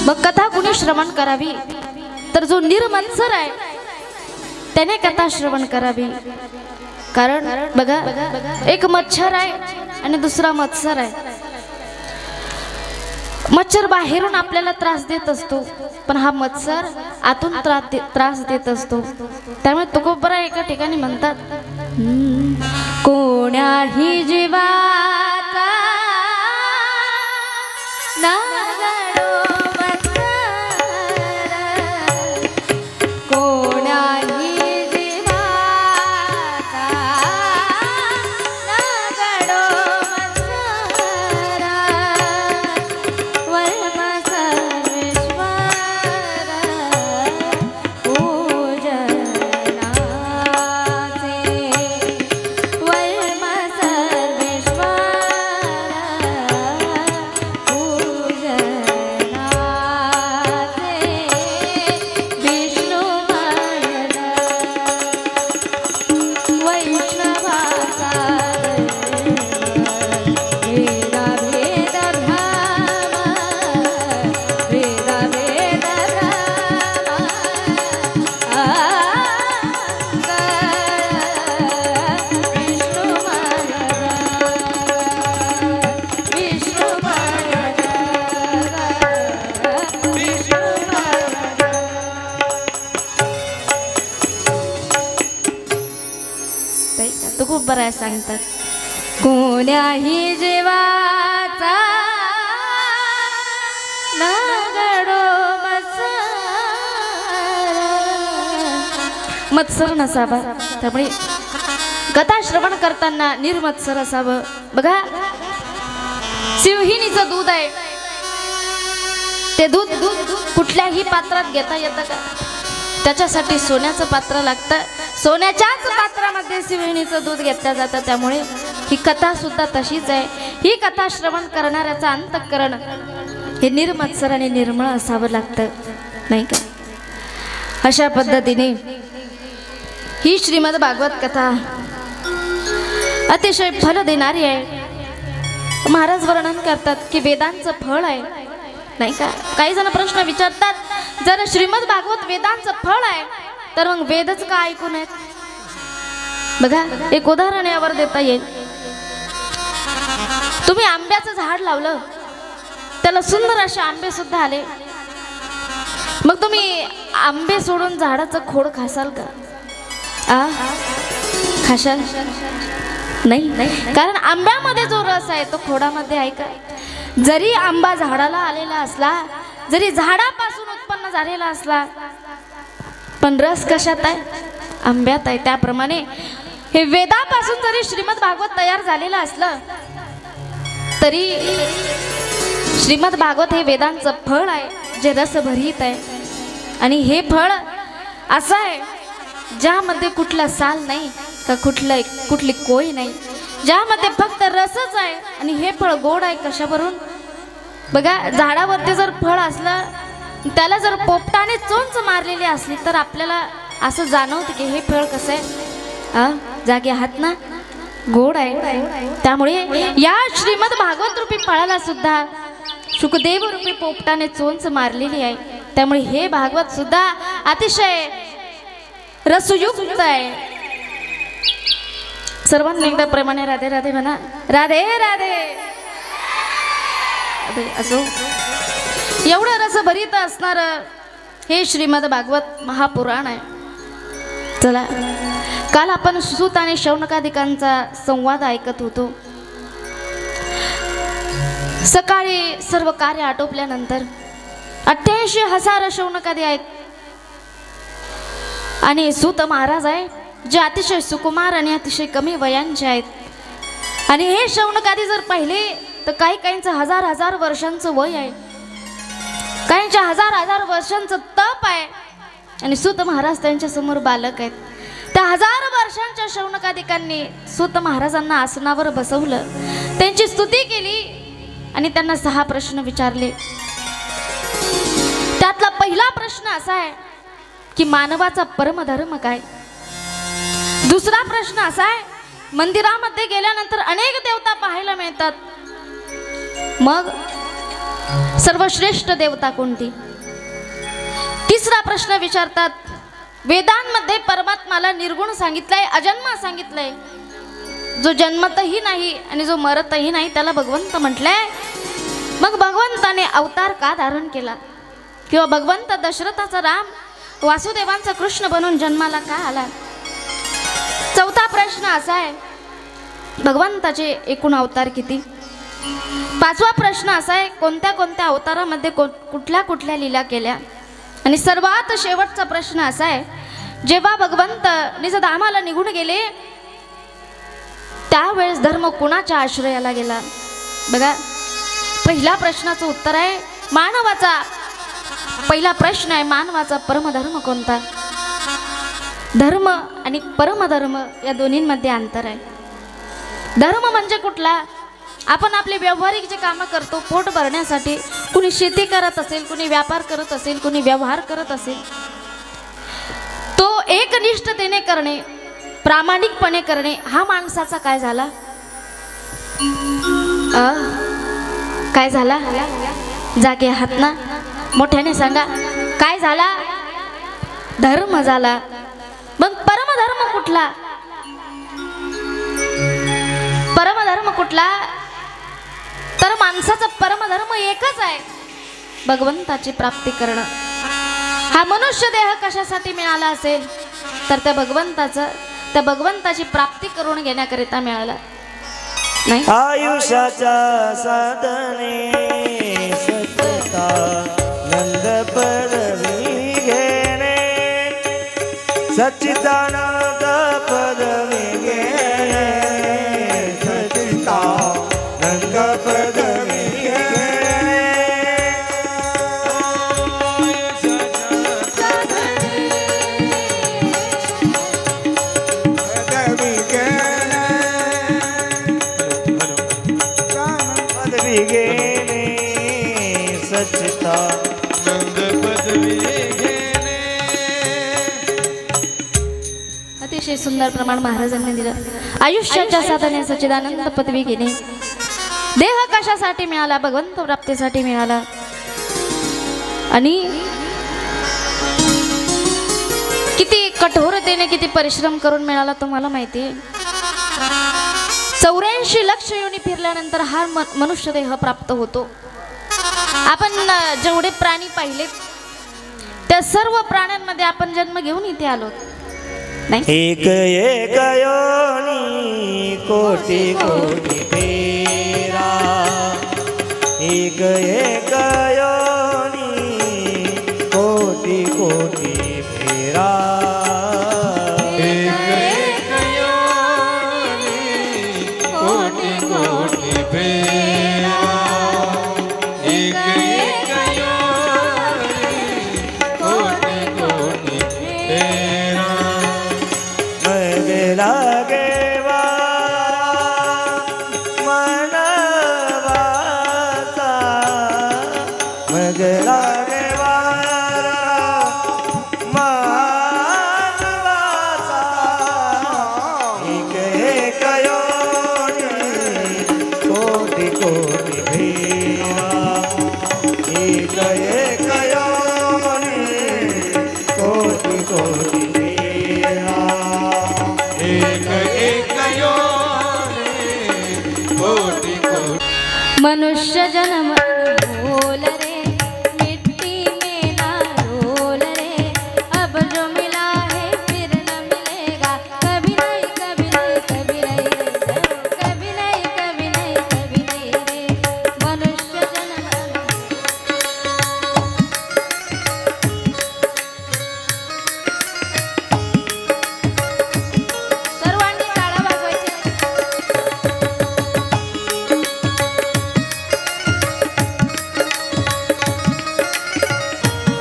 मग कथा कुणी श्रवण करावी तर जो निर्मत्सर आहे त्याने कथा श्रवण करावी. कारण बघा, एक मच्छर आहे आणि दुसरा मत्सर आहे. मच्छर बाहेरून आपल्याला त्रास देत असतो, पण हा मत्सर आतून त्रास देत असतो. त्यामुळे तुकोबरा एका ठिकाणी म्हणतात, कोण्याही जीवाचा नागडो मत्सर, कोण्याही जीवाचा नागडो मत्सर, वर्म सर्वेश्वर पूजनाचे, वर्म सर्वेश्वर पूजनाचे. विष्णू मर्द वैष्णवाचा वेदा भेद भ्राम, वेदा भेद भ्राम, विष्णू मर्द, विष्णू मर्द, विष्णू मर्द. तो खूप बरं सांगतात, कोण्याही जीवाचा नागडो मत्सर नसावा. त्यामुळे कथा श्रवण करताना निर्मत्सर असावं. बघा, सिंहिणीचं दूध आहे, ते दूध कुठल्याही पात्रात घेता येतं का? त्याच्यासाठी सोन्याचं पात्र लागतं. सोन्याच्याच पात्रामध्ये सिंहिणीचं दूध घेतलं जातं. त्यामुळे ही कथा सुद्धा तशीच आहे. ही कथा श्रवण करणाऱ्याचं अंतःकरण हे निर्मत्सर आणि निर्मळ असावं लागतं नाही का. अशा पद्धतीने ही श्रीमद भागवत कथा अतिशय फल देणारी आहे. महाराज वर्णन करतात की वेदांचं फळ आहे नाही का. काही जण प्रश्न विचारतात, जर श्रीमद भागवत वेदांचं फळ आहे तर मग वेदच का ऐकू नयेत? बघा, एक उदाहरण यावर देता येईल. तुम्ही आंब्याचं झाड लावलं, त्याला सुंदर असे आंबे सुद्धा आले, मग तुम्ही आंबे सोडून झाडाचं खोड खासाल का? खाशाल नाही. कारण आंब्यामध्ये जो रस आहे तो खोडामध्ये आहे का? जरी आंबा झाडाला आलेला असला, जरी झाडापासून उत्पन्न झालेला असला, पण रस कशात आहे? आंब्यात आहे. त्याप्रमाणे हे वेदापासून जरी श्रीमद भागवत तयार झालेलं असलं तरी श्रीमद भागवत हे वेदांचं फळ आहे जे रसभरीत आहे. आणि हे फळ असं आहे ज्यामध्ये कुठला साल नाही का कुठली कोय नाही, ज्यामध्ये फक्त रसच आहे. आणि हे फळ गोड आहे कशावरून? बघा, झाडावरती जर फळ असलं त्याला जर पोपटाने चोंच मारलेली असली तर आपल्याला असं जाणवतं की हे फळ कसं आहे, जागे आहात ना, गोड आहे. त्यामुळे या श्रीमद भागवत रूपी फळाला सुद्धा सुखदेव रूपी पोपटाने चोंच मारलेली आहे. त्यामुळे हे भागवत सुद्धा अतिशय रसयुक्त आहे. सर्वांनी एकदा प्रेमाने राधे राधे म्हणा. राधे राधे. असो, एवढं रसभरीत असणार हे श्रीमद भागवत महापुराण आहे. चला, काल आपण सूत आणि शौनकादिकांचा संवाद ऐकत होतो. सकाळी सर्व कार्य आटोपल्यानंतर 88,000 शौनकादी आहेत आणि सूत महाराज आहे जे अतिशय सुकुमार आणि अतिशय कमी वयांचे आहेत. आणि हे शौनकादी जर पाहिले तर काहींचं 1000 वर्षांचं वय आहे, काहींच्या 1000 वर्षांचं तप आहे. आणि सूत महाराज त्यांच्या समोर बालक आहेत. त्या 1000 वर्षांच्या शौनकादिकांनी सूत महाराजांना आसनावर बसवलं, त्यांची स्तुती केली आणि त्यांना 6 प्रश्न विचारले. त्यातला पहिला प्रश्न असा आहे की मानवाचा परमधर्म काय. दुसरा प्रश्न असा आहे, मंदिरामध्ये गेल्यानंतर अनेक देवता पाहायला मिळतात, मग सर्वश्रेष्ठ देवता कोणती. तिसरा प्रश्न विचारतात, वेदांमध्ये परमात्माला निर्गुण सांगितलंय, अजन्मा सांगितलंय, जो जन्मतही नाही आणि जो मरतही नाही त्याला भगवंत म्हटलंय, मग भगवंताने अवतार का धारण केला, किंवा भगवंत दशरथाचा राम वासुदेवांचा कृष्ण बनून जन्माला का आला. चौथा प्रश्न असा आहे, भगवंताचे एकूण अवतार किती. पाचवा प्रश्न असा आहे, कोणत्या कोणत्या अवतारामध्ये कुठल्या लीला केल्या. आणि सर्वात शेवटचा प्रश्न असा आहे, जेव्हा भगवंत निजधामाला निघून गेले त्यावेळेस धर्म कुणाच्या आश्रयाला गेला. बघा, पहिल्या प्रश्नाचं उत्तर आहे मानवाचा, पहिला प्रश्न आहे मानवाचा परमधर्म कोणता. धर्म आणि परमधर्म या दोन्हींमध्ये अंतर आहे. धर्म म्हणजे कुठला, आपण आपले व्यावहारिक जे कामं करतो पोट भरण्यासाठी, कुणी शेती करत असेल, कुणी व्यापार करत असेल, कुणी व्यवहार करत असेल, तो एकनिष्ठतेने करणे, प्रामाणिकपणे करणे हा माणसाचा काय झाला, काय झाला. जागे आहात ना, मोठ्याने सांगा, काय झाला, धर्म झाला. मग परमधर्म कुठला, परमधर्म कुठला, तर माणसाचा परमधर्म एकच आहे, भगवंताची प्राप्ती करणं. हा मनुष्य देह कशासाठी मिळाला असेल तर त्या भगवंताची प्राप्ती करून घेण्याकरिता मिळाला नाही. आयुष्याच्या साधने सतता नंद पदवी घेणे, सच्चिदानंद पदवी घेणे, सच्चिदानंद पदवी घेणे. पदवी घेणे, पदवी घेणे, सच्चिदानंद पदवी घेणे. अतिशय सुंदर प्रमाण महाराजांनी दिलं. आयुष्याच्या साधने सच्चिदानंद पदवी घेणे. देह कशासाठी मिळाला, भगवंत प्राप्तीसाठी मिळाला. आणि किती कठोरतेने किती परिश्रम करून मिळाला तुम्हाला माहिती आहे. 84 लक्ष योनी फिरल्यानंतर हा मनुष्य देह प्राप्त होतो. आपण जेवढे प्राणी पाहिले त्या सर्व प्राण्यांमध्ये आपण जन्म घेऊन इथे आलो नाही. एक एक योनी कोटी कोटी फेरा, एक एक योनी कोटी कोटी फेरा, एक एक योनी लागे वारा मनवाचा मग लागे वारा मनवाचा एक एक योनी कोटी कोटी भेरा एक एक योनी कोटी कोटी भेरा एक एक योनी कोटी कोटी मनुष्य जन्म बोल रे मिट्टी में ना रोल रे अब जो मिला है फिर न मिलेगा कभी नहीं कभी नहीं कभी नहीं रे कभी नहीं कभी नहीं कभी नहीं रे मनुष्य जन्म सर्वांनी टाळ्या वाजवायच्या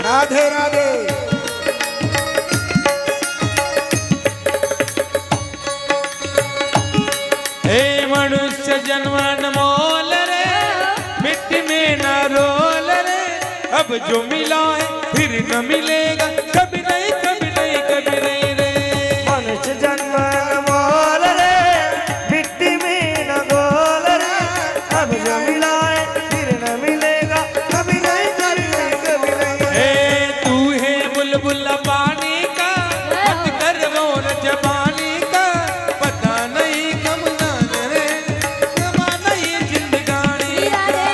राधे राधे हे मनुष्य जन्मन मोल रे मिट्टी में न रोल रे अब जो मिला है फिर न मिलेगा कभी नहीं कभी नहीं कभी नहीं रे मनुष्य जन्म मोल रे मिट्टी में न गोल रे अब जो मिला है फिर न मिलेगा कभी नहीं कभी नहीं कभी नहीं हे तू है बुलबुल पानी का मत कर मोर जबानी का पता नहीं कम जाने रे जमाना ये जिंदगानी मीरा रे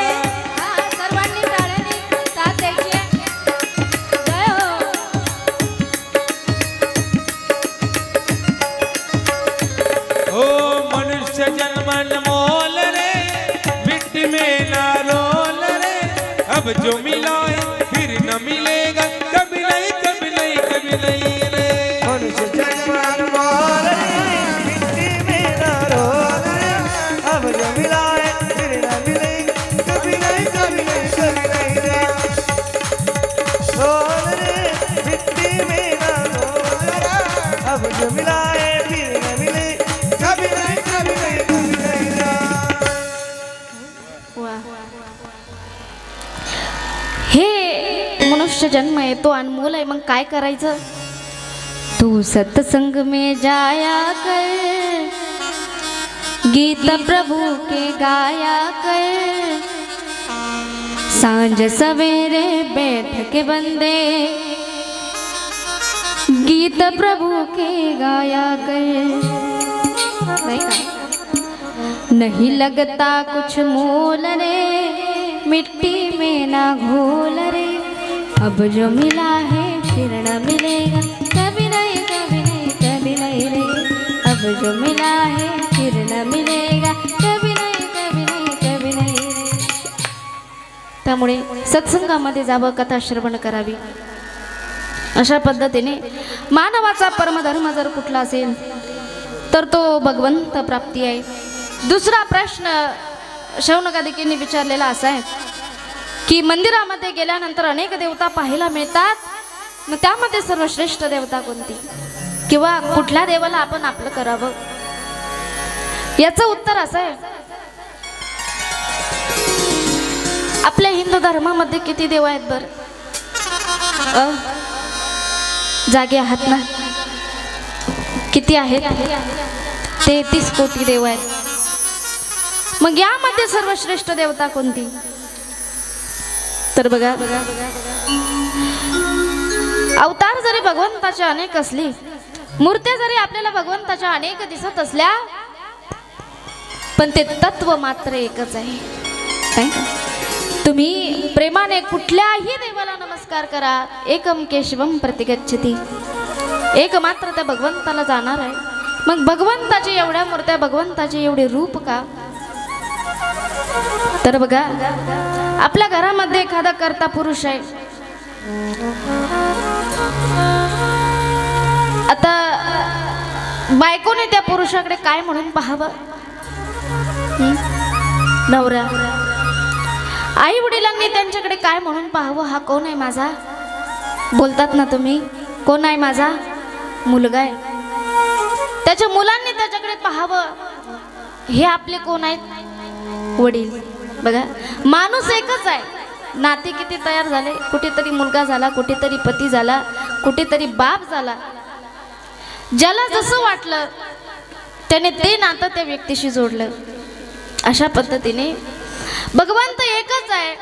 हा सर्वांनी टाळ्यांनी साथ द्यायची आहे. जय हो ओ मनुष्य जन्मन मोल रे मिट्टी में ना रोल रे अब जो मिला है फिर न मिलेगा कभी नहीं कभी नहीं कभी नहीं रे मनुष्य जन्म मोल रे मिट्टी में न रोल रे अब जो मिला है फिर न मिलेगा कभी नहीं कभी नहीं कभी नहीं रे रोल रे मिट्टी में न रोल रे अब जो मिला है फिर न मिले कभी नहीं कभी नहीं कभी नहीं रे वा. हे मनुष्य जन्म आहे तो अनमोल आहे मग काय करायचं तू सत्संग में जाया कर गीत प्रभु के गाया कर सांझ सवेरे बैठ के बंदे गीत प्रभु के गाया कर नहीं का? नहीं लगता कुछ मोल रे मिट्टी में ना घोल रे अब जो मिला है फिर न मिलेगा कभी नहीं कभी नहीं कभी नहीं रे अब जो मिला है फिर न मिलेगा कभी नहीं कभी नहीं कभी नहीं रे त्यामुळे सत्संगामध्ये जावं कथा श्रवण करावी अशा पद्धतीने मानवाचा परमधर्म जर कुठला असेल तर तो भगवंत प्राप्ती आहे. दुसरा प्रश्न शौनकादिकींनी विचारलेला असा आहे की मंदिरामध्ये गेल्यानंतर अनेक देवता पाहायला मिळतात मग त्यामध्ये सर्वश्रेष्ठ देवता कोणती किंवा कुठल्या देवाला आपण आपलं करावं याचं उत्तर असं आहे आपल्या हिंदू धर्मामध्ये किती देव आहेत बरं जागे आहात ना किती आहेत 33 कोटी देव आहेत मग यामध्ये सर्वश्रेष्ठ देवता कोणती तर बघा अवतार जरी भगवंताचे अनेक असली मूर्त्या जरी आपल्याला भगवंताच्या अनेक दिसत असल्या पण ते तत्व मात्र एकच आहे काय तुम्ही प्रेमाने कुठल्याही देवाला नमस्कार करा एकम केशवम प्रतिगच्छति एक मात्र त्या भगवंताला जाणार आहे मग भगवंताची एवढ्या मूर्त्या भगवंताचे एवढे रूप का तर बघा आपल्या घरामध्ये एखादा कर्ता पुरुष आहे आता बायकोने त्या पुरुषाकडे काय म्हणून पाहावं नवरा आई वडिलांनी त्यांच्याकडे काय म्हणून पाहावं हा कोण आहे माझा बोलतात ना तुम्ही कोण आहे माझा मुलगा आहे त्याच्या मुलांनी त्याच्याकडे पाहावं. हे आपले कोण आहेत? वडील. बघा, माणूस एकच आहे. नाते किती तयार झाले, कुठेतरी मुलगा झाला, कुठेतरी पती झाला, कुठेतरी बाप झाला. ज्याला जसं वाटलं त्याने ते नातं त्या व्यक्तीशी जोडलं. अशा पद्धतीने भगवंत एकच आहे,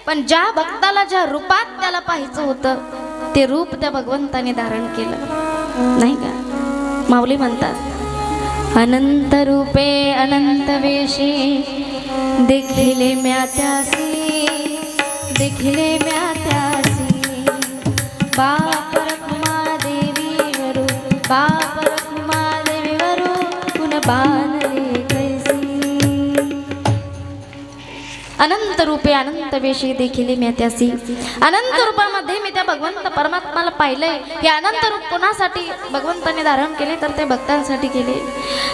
पण ज्या भक्ताला ज्या रूपात त्याला पाहायचं होतं ते रूप त्या भगवंताने धारण केलं, नाही का? माऊली म्हणतात, अनंत रूपे अनंत वेशी देखिले म्या त्यासी, देखिले म्या त्यासी. बाप रखुमा देवीवरू, बाप रखुमा देवीवरू पुन बाणले कैसी. अनंत रूपे अनंत वेशी देखिले मी त्यासी. अनंत रूपामध्ये मी त्या भगवंत परमात्माला पाहिलंय. हे अनंत रूप कोणासाठी भगवंताने धारण केले तर ते भक्तांसाठी केले.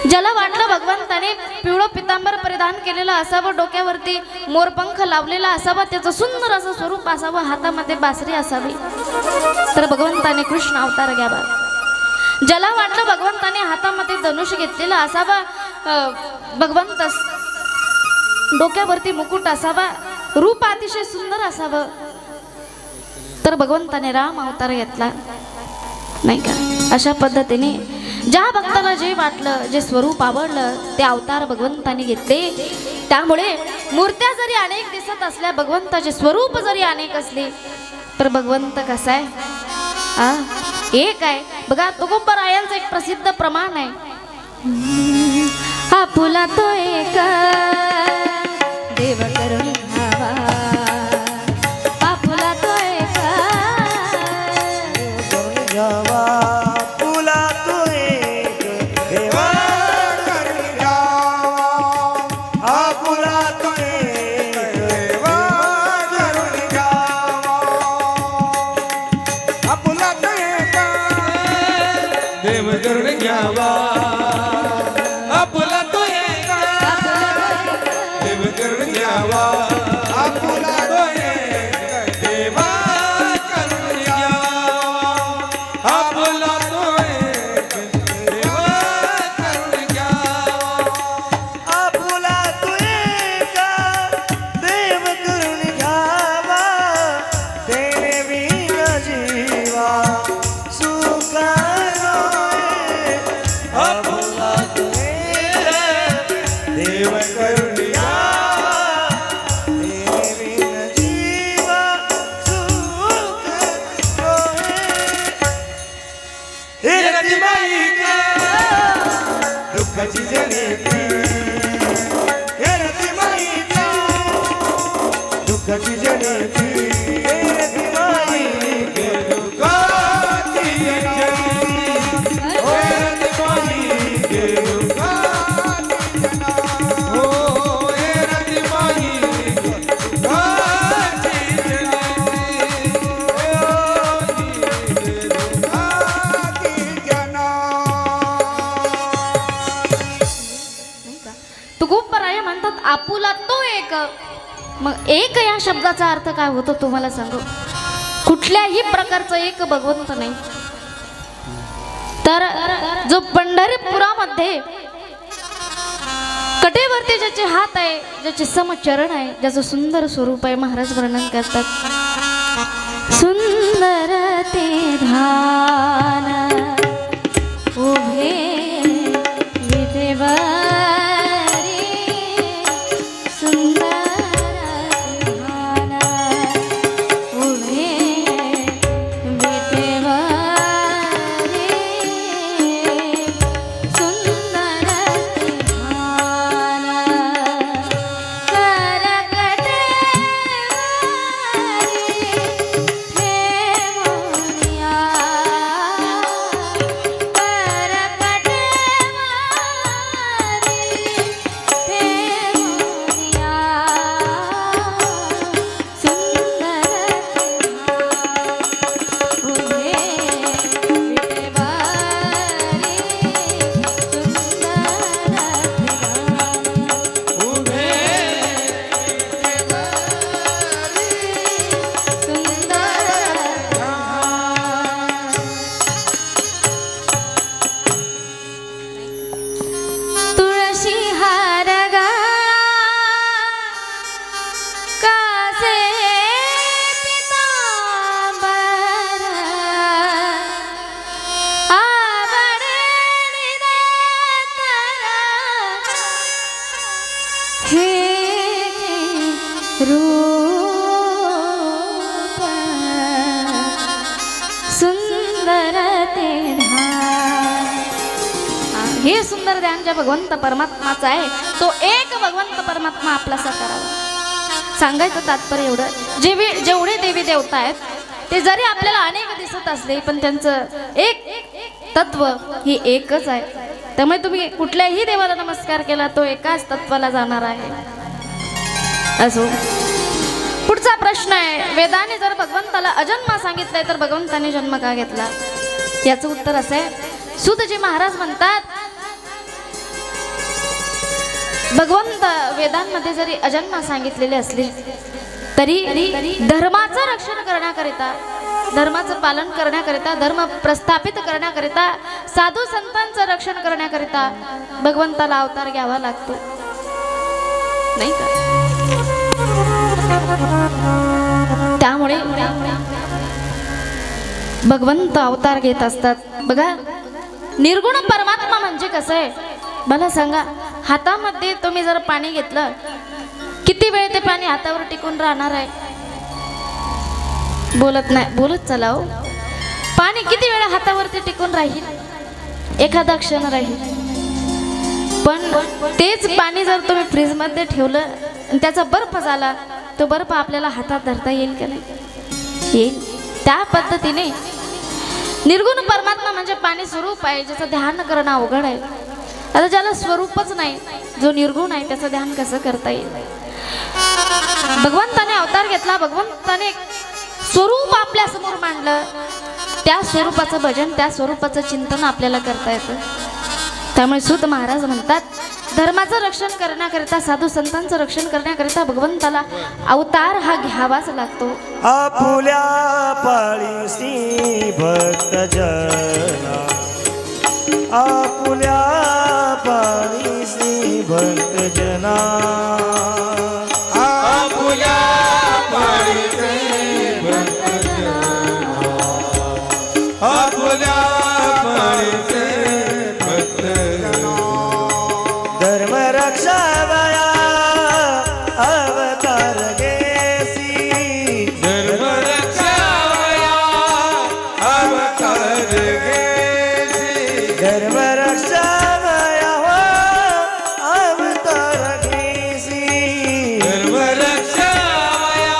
ज्याला वाटलं भगवंताने पिवळं पितांबर परिधान केलेलं असावं, डोक्यावरती मोरपंख लावलेला असावा, त्याचं सुंदर असं स्वरूप असावं, हातामध्ये बासरी असावी, तर भगवंताने कृष्ण अवतार घ्यावा. ज्याला वाटलं भगवंताने हातामध्ये धनुष्य घेतलेलं असावा, भगवंत डोक्यावरती मुकुट असावा, रूप अतिशय सुंदर असावं, तर भगवंताने राम अवतार घेतला, नाही का? अशा पद्धतीने ज्या भक्ताला जे वाटलं, जे स्वरूप आवडलं ते अवतार भगवंताने घेतले. त्यामुळे मूर्त्या जरी अनेक दिसत असल्या, भगवंताचे स्वरूप जरी अनेक असले, तर भगवंत कसा आहे? एक आहे. बघा, तुकोबरायांचं एक प्रसिद्ध प्रमाण आहे, आपुला तो एक देव करून घ्यावा, आपुला तो एक करून घ्यावा, तुला तो एक देवा करून घ्यावा, आपुला तो एक देवा करून घ्यावा, आपुला तो एक देव करून घ्यावा, आपला तो एक देव करून घ्यावा, आपुला तो एक देवा करून घ्यावा, आपला तो एक देवा करून घ्यावा. आपुला तू एक देव करून घ्यावा, तेने बिन जीवा सुखा नये. आपुला तू एक देव करून घ्यावा, तेने बिन जीवा सुख नये. हे रतिबाई दुःखाची जलेबी, हे रतिबाईची दुःखाची जलेबी, हे रतिबाई दुःखाची जलेबी, ओ रतिबाई दुःखाची जलेबी, हो हे रतिबाई दुःखाची जलेबी, दुःखाची जना. तुकोबराय म्हणतात, आपुला तो एक. मग एक या शब्दाचा अर्थ काय होतो तुम्हाला सांगू. कुठल्याही प्रकारचं एक भगवंत नाही. तर जो पंढरपुरामध्ये कटेवरती ज्याचे हात आहे, ज्याचे समचरण आहे, ज्याचं सुंदर स्वरूप आहे, महाराज वर्णन करतात, सुंदर ते ध्यान उभे विटेवरी, सुंदर ते ध्यान उभे विटेवरी, सुंदर ते ध्यान करकटेवरी ठेवूया. सुंदर ध्यान ज्या भगवंत परमात्माचा आहे तो एक भगवंत परमात्मा आपलासा करावा. सांगायचं तात्पर्य एवढं, जेवढे देवी देवता आहेत ते जरी आपल्याला अनेक दिसत असले पण त्यांचं एक तत्व ही एकच आहे. त्यामुळे तुम्ही कुठल्याही देवाला नमस्कार केला तो एकाच तत्वाला जाणार आहे. असो, पुढचा प्रश्न आहे, वेदाने जर भगवंताला अजन्मा सांगितलंय तर भगवंताने जन्म का घेतला? याचं उत्तर असं आहे, सूतजी महाराज म्हणतात भगवंत वेदांमध्ये जरी अजन्मा सांगितलेले असले तरी धर्माचं रक्षण करण्याकरिता, धर्माचं पालन करण्याकरिता, धर्म प्रस्थापित करण्याकरिता, साधू संतांचं रक्षण करण्याकरिता भगवंताला अवतार घ्यावा लागतो, नाही का? त्यामुळे भगवंत अवतार घेत असतात. बघा, निर्गुण परमात्मा म्हणजे कसं आहे मला सांगा. हातामध्ये तुम्ही जर पाणी घेतलं, किती वेळ ते पाणी हातावर टिकून राहणार आहे? बोलत नाही, बोलत चला हो. पाणी किती वेळा हातावरती टिकून राहील? एखादा क्षण राहील. पण तेच पाणी जर तुम्ही फ्रीजमध्ये ठेवलं आणि त्याचा बर्फ झाला, तो बर्फ आपल्याला हातात धरता येईल का नाही? येईल. त्या पद्धतीने निर्गुण परमात्मा म्हणजे पाणी स्वरूप आहे, ज्याचं ध्यान करणं अवघड आहे. आता ज्याला स्वरूपच नाही, जो निर्गुण आहे, त्याचं ध्यान कसं करता येईल? भगवंताने अवतार घेतला, भगवंताने स्वरूप आपल्या समोर मांडलं, त्या स्वरूपाचं भजन, त्या स्वरूपाचं चिंतन आपल्याला करता येतं. त्यामुळे सूत महाराज म्हणतात धर्माचं रक्षण करण्याकरिता, साधू संतांचं रक्षण करण्याकरिता भगवंताला अवतार हा घ्यावाच लागतो. आपुल्या पाळीसी भक्त जना, आपुल्या पाळीसी भक्त जना, आपुल्या पाळीसी भक्त जना, आपुल्या पाळीसी भक्त जना, धर्म रक्षावया अवतार घेसी, धर्म रक्षावया अवतार घेसी, धर्म रक्षावया हो अवतार घेसी, धर्म रक्षावया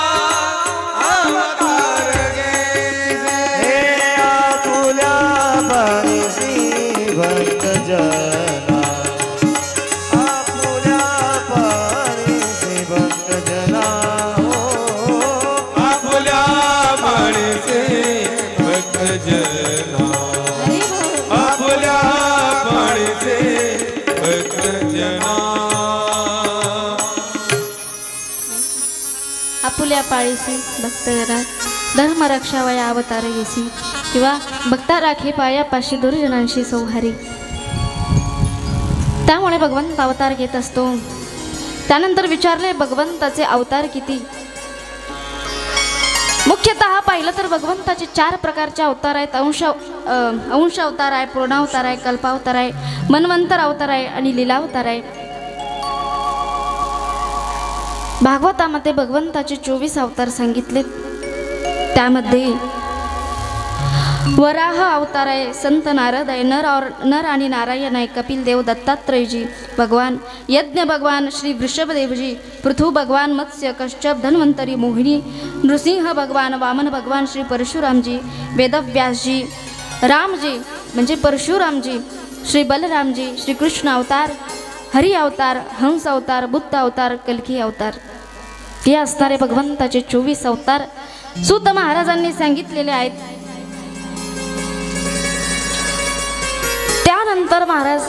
अवतार घेसी. हे आपुल्या पाळीसी भक्त जना, आपुल्या पाळीसी भक्त जना, हो आपुल्या पाळीसी भक्त जना, आपुल्या पाळीसी भक्त जना. आपुल्या पाळीसी भक्त जना, धर्म रक्षावया अवतार घेसी, किंवा भक्ता राखे पायापाशी दुर्जनांशी सौहारी. त्यामुळे भगवंत अवतार घेत असतो. त्यानंतर विचारले भगवंताचे अवतार किती? मुख्यतः पाहिलं तर भगवंताचे 4 प्रकारचे अवतार आहेत. अंश अवतार आहे, पूर्णावतार आहे, कल्पावतार आहे, मन्वंतर अवतार आहे आणि लीलावतार आहे. भागवतामध्ये भगवंताचे 24 अवतार सांगितलेत. त्यामध्ये वराह अवतार आहे, संत नारद आहे, नर आणि नारायण आहे, कपिल देव, दत्तात्रयजी भगवान, यज्ञ भगवान श्री वृषभदेवजी, पृथु भगवान, मत्स्य, कश्यप, धन्वंतरी, मोहिनी, नृसिंह भगवान, वामन भगवान श्री परशुरामजी, वेदव्यासजी, रामजी म्हणजे परशुरामजी, श्री बलरामजी, श्रीकृष्ण अवतार, हरी अवतार, हंस अवतार, बुद्ध अवतार, कल्की अवतार. हे असणारे भगवंताचे 24 अवतार सूत महाराजांनी सांगितलेले आहेत. त्यानंतर महाराज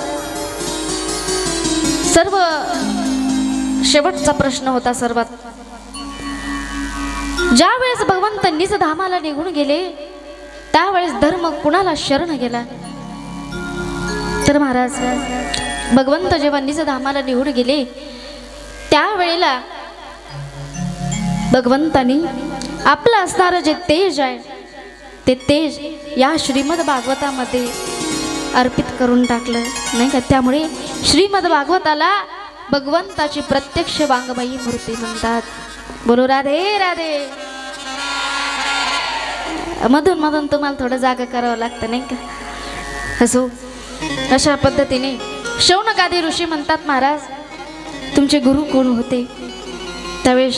सर्व शेवटचा प्रश्न होता सर्वात. ज्या वेळेस भगवंत निज धामाला निघून गेले त्यावेळेस धर्म कुणाला शरण गेला? तर महाराज भगवंत जेव्हा निज धामाला निघून गेले त्यावेळेला भगवंतानी आपलं असणारं जे तेज आहे ते तेज या श्रीमद भागवतामध्ये अर्पित करून टाकलं, नाही का? त्यामुळे श्रीमद भागवताला भगवंताची प्रत्यक्ष वाङ्मयी मूर्ती म्हणतात. बोलो राधे राधे. मधून तुम्हाला थोडं जागा करावं लागतं, नाही का? असो, अशा पद्धतीने शौनकादी ऋषी म्हणतात, महाराज तुमचे गुरु कोण होते? त्यावेळेस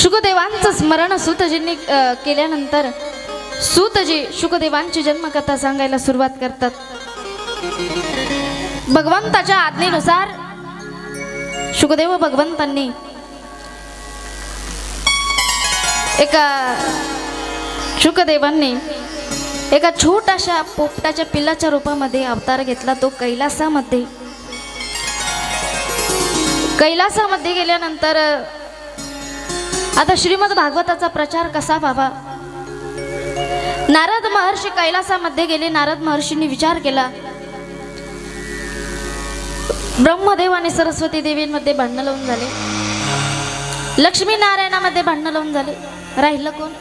शुकदेवांचं स्मरण सूतजींनी केल्यानंतर सूतजी शुकदेवांची जन्मकथा सांगायला सुरुवात करतात. भगवंताच्या आज्ञेनुसार शुकदेव भगवंतांनी शुकदेवांनी एका छोट्याशा पोपटाच्या पिल्लाच्या रूपामध्ये अवतार घेतला. तो कैलासामध्ये गेल्यानंतर आता श्रीमद भागवताचा प्रचार कसा व्हावा? नारद महर्षी कैलासामध्ये गेले. नारद महर्षींनी विचार केला. ब्रह्मदेव आणि सरस्वती देवींमध्ये भांडणं लावून झाले, लक्ष्मी नारायणामध्ये भांडणं लावून झाले. राहिलं कोण?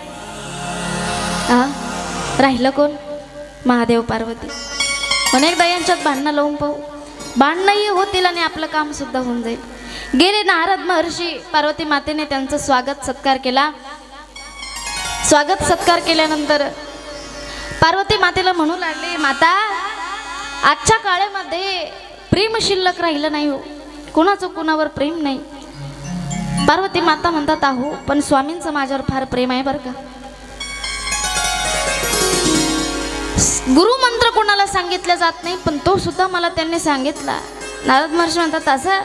राहिलं कोण? महादेव पार्वती. अनेकदा यांच्यात भांडणं लावून पाहू, भांडणंही होतील आणि आपलं काम सुद्धा होऊन जाईल. गेले नारद महर्षी. पार्वती मातेने त्यांचं स्वागत सत्कार केला. स्वागत सत्कार केल्यानंतर पार्वती मातेला म्हणू लागले, माता आजच्या काळामध्ये प्रेम शिल्लक राहिलं नाही हो, कोणाचं कोणावर प्रेम नाही. पार्वती माता म्हणतात, आहो पण स्वामींचं माझ्यावर फार प्रेम आहे बरं का. गुरुमंत्र कोणाला सांगितला जात नाही, पण तो सुद्धा मला त्यांनी सांगितला. नारद महर्षी म्हणतात, असं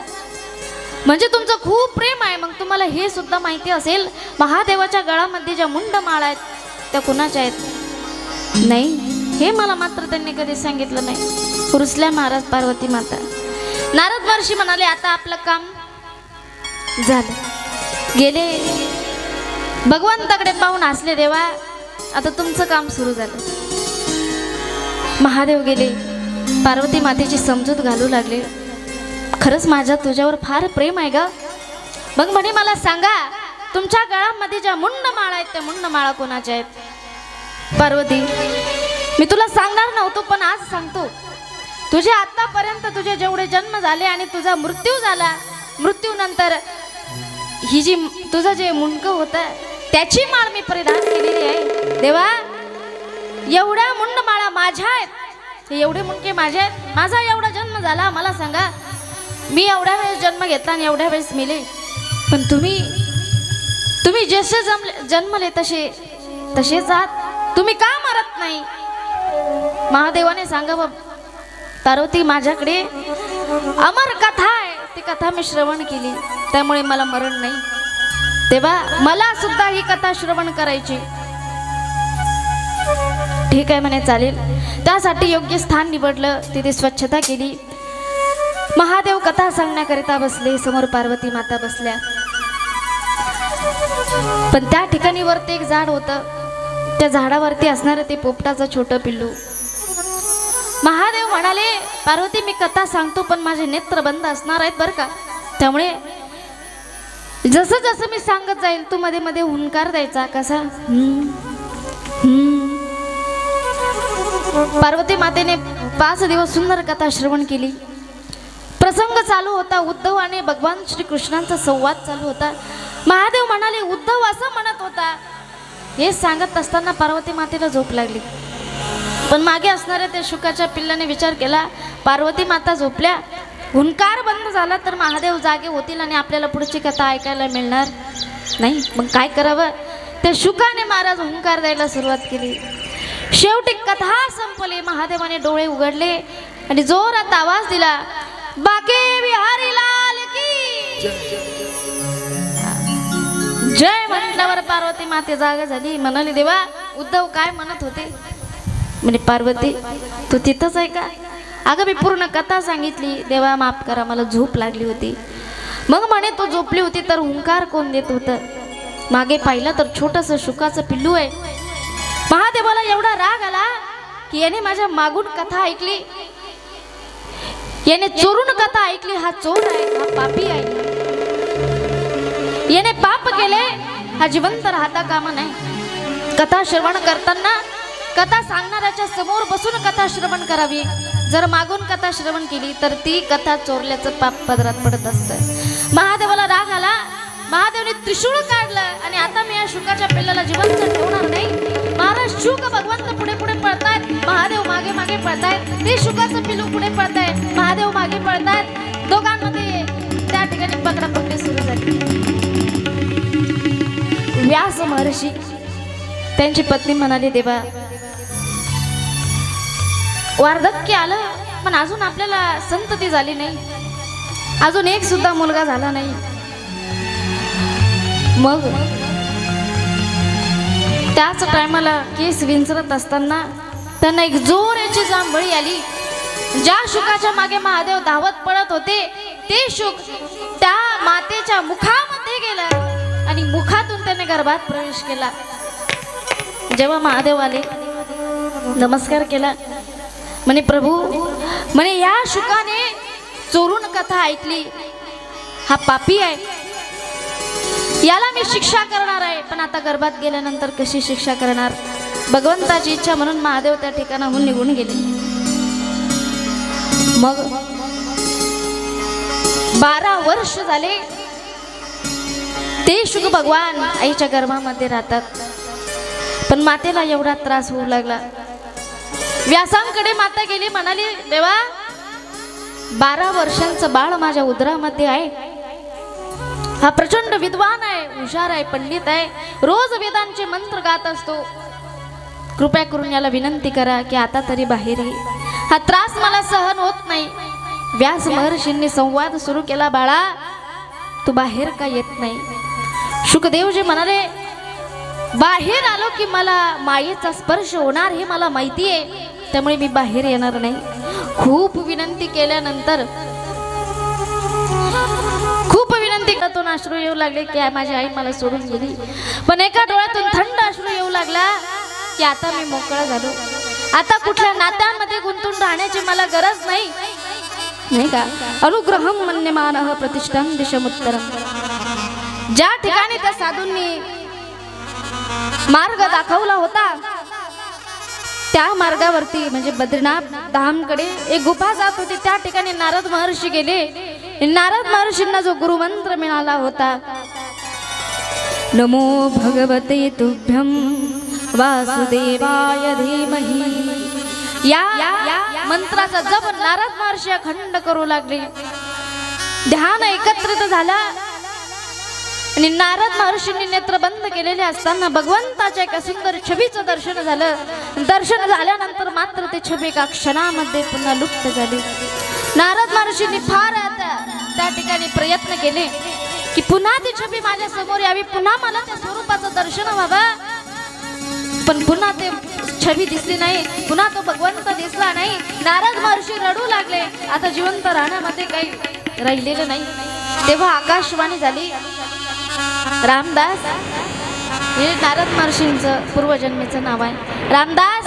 म्हणजे तुमचं खूप प्रेम आहे. मग तुम्हाला हे सुद्धा माहिती असेल, महादेवाच्या गळामध्ये ज्या मुंड माळा आहेत त्या कुणाच्या आहेत? नाही, हे मला मात्र त्यांनी कधी सांगितलं नाही. रुसल्या महाराज पार्वती माता. नारद महर्षी म्हणाले, आता आपलं काम झालं. गेले भगवंताकडे पाहून हसले, देवा आता तुमचं काम सुरू झालं. महादेव गेले. पार्वती मातेची समजूत घालू लागले, खरंच माझ्या तुझ्यावर फार प्रेम आहे ग. मग म्हणे, मला सांगा तुमच्या गळामध्ये ज्या मुंड माळा आहेत त्या मुंड माळा कोणाच्या आहेत? पार्वती, मी तुला सांगणार नव्हतो पण आज सांगतो. तुझे आतापर्यंत तुझे जेवढे जन्म झाले आणि तुझा मृत्यू झाला, मृत्यूनंतर ही जी तुझं जे मुंडकं होतं त्याची माळ मी परिधान केलेली आहे. देवा एवढ्या मुंड माळा माझ्या आहेत, हे एवढे मुंडके माझे आहेत. माझा एवढा जन्म झाला, मला सांगा मी एवढ्या वेळेस जन्म घेतला आणि एवढ्या वेळेस मेले, पण तुम्ही जसे जन्मले तसेच आहात, तुम्ही का मरत नाही? महादेवाने सांगावं, पार्वती माझ्याकडे अमर कथा आहे, ती कथा मी श्रवण केली त्यामुळे मला मरण नाही. तेव्हा मला सुद्धा ही कथा श्रवण करायची. ठीक आहे म्हणे, चालेल. त्यासाठी योग्य स्थान निवडलं, तिथे स्वच्छता केली. महादेव कथा सांगण्याकरिता बसले. समोर पार्वती माता बसल्या. पण त्या ठिकाणी वरती एक झाड होतं, त्या झाडावरती असणारं ते पोपटाचं छोटं पिल्लू. महादेव म्हणाले, पार्वती मी कथा सांगतो पण माझे नेत्र बंद असणार आहेत बरं का, त्यामुळे जसं जसं मी सांगत जाईल तू मध्ये मध्ये हुंकार द्यायचा. कसा? पार्वती मातेने 5 दिवस सुंदर कथा श्रवण केली. प्रसंग चालू होता. उद्धव आणि भगवान श्रीकृष्णांचा संवाद चालू होता. महादेव म्हणाले, उद्धव असं म्हणत होता. हे सांगत असताना पार्वती मातेला झोप लागली. पण मागे असणाऱ्या त्या शुकाच्या पिल्लाने विचार केला, पार्वती माता झोपल्या, हुंकार बंद झाला तर महादेव जागे होतील आणि आपल्याला पुढची कथा ऐकायला मिळणार नाही. मग काय करावं? त्या शुकाने महाराज हुंकार द्यायला सुरुवात केली. शेवटी कथा संपली. महादेवाने डोळे उघडले आणि जोरात आवाज दिला, बाके बिहारी लाल की जय. म्हटल्यावर पार्वती माते जागा झाली. म्हणाली, देवा उद्धव काय म्हणत होते? म्हणजे पार्वती तू तिथंच आहे का? अगं मी पूर्ण कथा सांगितली. देवा माफ करा, मला झोप लागली होती. मग म्हणे तू झोपली होती तर हुंकार कोण देत होतं? मागे पाहिलं तर छोटंसं शुकाचं पिल्लू आहे. महादेवाला एवढा राग आला की याने माझ्या मागून कथा ऐकली, याने चोरून कथा ऐकली. हा चोर आहे, हा पापी आहे, याने पाप केले, हा जिवंत राहता कामा नाही. कथा श्रवण करताना कथा सांगणाऱ्याच्या समोर बसून कथा श्रवण करावी. जर मागून कथा श्रवण केली तर ती कथा चोरल्याचं पाप पदरात पडत असतं. महादेवाला राग आला. महादेवने त्रिशूळ काढलं आणि आता मी या शुकाच्या पिल्लाला जिवंत ठेवणार नाही. महाराज शुक भगवंत पुढे पुढे पळतायत, महादेव मागे मागे पळतायत, ते शुकाचं पिलू पुढे पळतायत, महादेव मागे पळतायत. दोघांमध्ये त्या ठिकाणी पकडापकडी सुरू झाली. व्यास महर्षी त्यांची पत्नी म्हणाली, देवा वार्धक्य आलं पण अजून आपल्याला संतती झाली नाही, अजून एक सुद्धा मुलगा झाला नाही. मग त्याच टायमाला केस विंचरत असताना त्यांना एक जोराची जांभळी आली. ज्या शुकाच्या मागे महादेव धावत पळत होते ते शुक त्या मातेच्या मुखामध्ये गेलं आणि मुखातून त्याने गर्भात प्रवेश केला. जेव्हा महादेव आले, नमस्कार केला, म्हणे प्रभू, म्हणे या शुकाने चोरून कथा ऐकली, हा पापी आहे, याला मी शिक्षा करणार आहे. पण आता गर्भात गेल्यानंतर कशी शिक्षा करणार? भगवंताची इच्छा म्हणून महादेव त्या ठिकाणाहून निघून गेले. मग 12 वर्ष झाले ते शुक भगवान आईच्या गर्भामध्ये राहतात. पण मातेला एवढा त्रास होऊ लागला. व्यासांकडे माता गेली, म्हणाली, देवा 12 वर्षांचं बाळ माझ्या उदरामध्ये आहे, हा प्रचंड विद्वान आहे, हुशार आहे, पंडित आहे, रोज वेदांचे मंत्र गात असतो, कृपया करून याला विनंती करा की आता तरी बाहेर ये, हा त्रास मला सहन होत नाही. व्यास महर्षींनी संवाद सुरू केला, बाळा तू बाहेर का येत नाही? शुकदेवजी म्हणाले, बाहेर आलो की मला मायेचा स्पर्श होणार हे मला माहिती आहे, त्यामुळे मी बाहेर येणार नाही. खूप विनंती केल्यानंतर खूप विनंती करतून अश्रू येऊ लागले की माझी आई मला सोडून गेली. पण एका डोळ्यातून थंड अश्रू येऊ लागला की आता मी मोकळा झालो, आता कुठल्या नात्यांमध्ये गुंतून राहण्याची मला गरज नाही, नाही का? अनुग्रहम मन्यमानः प्रतिष्ठां दिशमुत्तरम. ज्या ठिकाणी त्या साधूंनी मार्ग दाखवला होता त्या मार्गावरती म्हणजे बद्रीनाथ धामकडे एक गुफा जात होती. त्या ठिकाणी नारद महर्षी गेले. नारद महर्षींना जो गुरुमंत्र मिळाला होता, नमो भगवते तुभ्यं वासुदेवाय धीमहि, या मंत्राचा जप नारद महर्षी अखंड करू लागले. ध्यान एकत्रित झाला आणि नारद महर्षींनी नेत्र बंद केलेले असताना भगवंताच्या एका सुंदर छबीचं दर्शन झालं. दर्शन झाल्यानंतर मात्र ते छबी एका क्षणामध्ये पुन्हा लुप्त झाली. नारद महर्षींनी फार त्या ठिकाणी प्रयत्न केले की पुन्हा ती छबी माझ्या समोर यावी, पुन्हा मला त्या स्वरूपाचं दर्शन व्हावं. पण पुन्हा ते छबी दिसली नाही, पुन्हा तो भगवंत दिसला नाही. नारद महर्षी रडू लागले, आता जिवंत राहण्यामध्ये काही राहिलेलं नाही. तेव्हा आकाशवाणी झाली, रामदास, हे नारद महर्षींचं पूर्वजन्मेचं नाव आहे, रामदास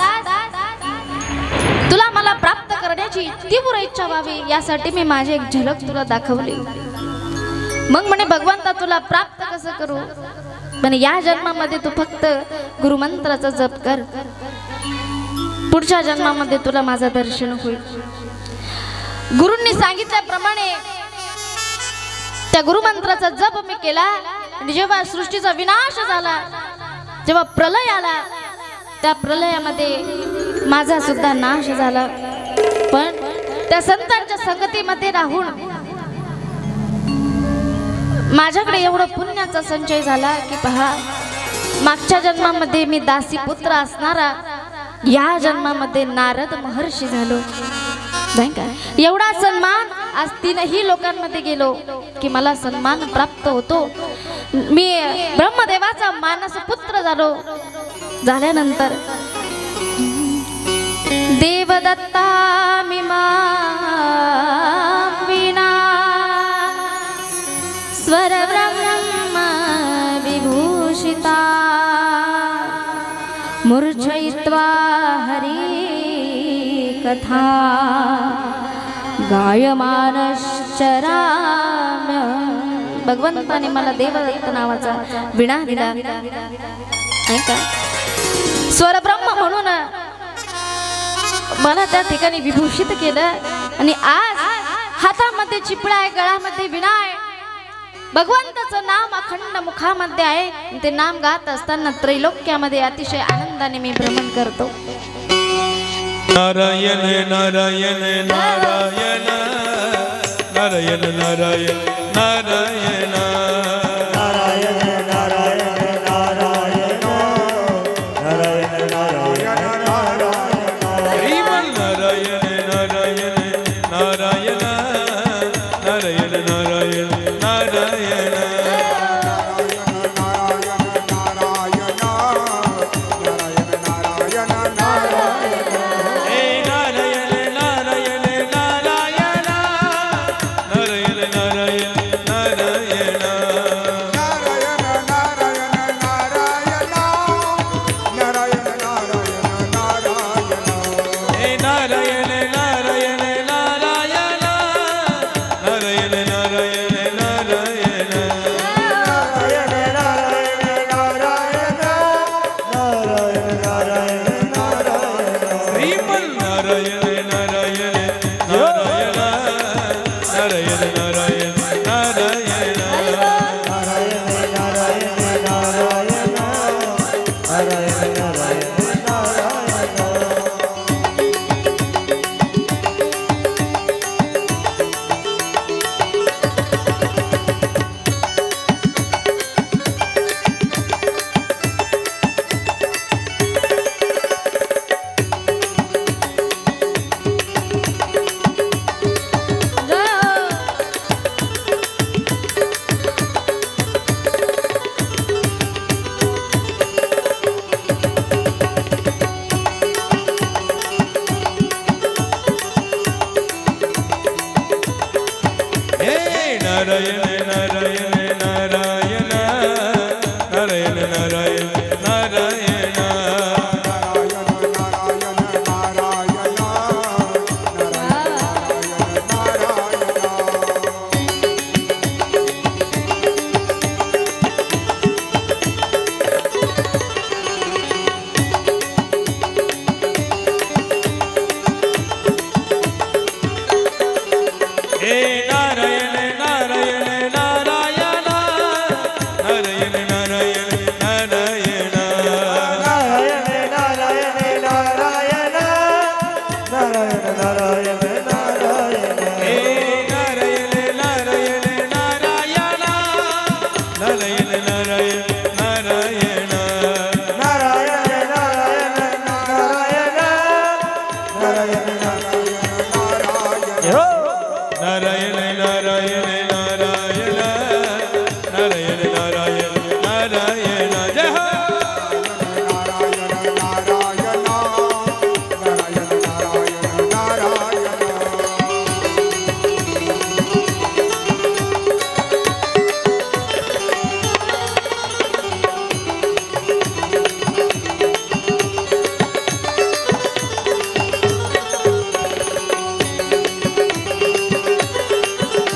तुला मला प्राप्त करण्याची तीव्र इच्छा व्हावी यासाठी मी माझी एक झलक तुला दाखवली. मग म्हणे भगवंता तुला प्राप्त कसं करू? म्हणे या जन्मामध्ये तू फक्त गुरुमंत्राचा जप कर, पुढच्या जन्मामध्ये तुला माझं दर्शन होईल. गुरूंनी सांगितल्याप्रमाणे त्या गुरुमंत्राचा जप मी केला आणि जेव्हा सृष्टीचा विनाश झाला, जेव्हा प्रलय आला, त्या प्रलयामध्ये माझा सुद्धा नाश झाला. पण त्या संतांच्या संगतीमध्ये राहून माझ्याकडे एवढं पुण्याचा संचय झाला की पहा, मागच्या जन्मामध्ये मी दासी पुत्र असणारा, या जन्मामध्ये नारद महर्षी झालो. नाही का? एवढा सन्मान आज 3ही लोकांमध्ये गेलो की मला सन्मान प्राप्त होतो. मी ब्रह्मदेवाचा मानस पुत्र झालो. झाल्यानंतर देवदत्ता मिमा विना स्वर ब्रह्म विभूषिता मूर्छयित्वा हरि कथा गायमानश्चराम्य. भगवंताने मला देवदत्त नावाचा विणा दिला, नाही का? स्वरब्रह्म म्हणून मला त्या ठिकाणी विभूषित केलं आणि आज हातामध्ये चिपळा आहे, गळ्यामध्ये विणा आहे. भगवंताचं नाम अखंड मुखामध्ये आहे आणि ते नाम गात असताना त्रैलोक्यामध्ये अतिशय आनंदाने मी भ्रमण करतो. नारायण नारायण नारायण नारायण नारायण नारायण नारायण नारायण नारायण नारायण नारायण नारायण श्रीमन नारायण नारायण नारायण नारायण नारायण नारायण हे नारायण नारायण नारायण नारायण नारायण नारायण हे नारायण नारायण नारायण नारायण नारायण नारायण श्रीमन नारायण नारायण नारायण नारायण नारायण नारायण हे नारायण नारायण नारायण नारायण नारायण नारायण हे नारायण नारायण नारायण नारायण नारायण नारायण हे नारायण नारायण नारायण नारायण नारायण नारायण नारायण नारायण नारायण नारायण नारायण नारायण जय हो नारायण नारायण नारायण नारायण नारायण नारायण नारायण नारायण नारायण नारायण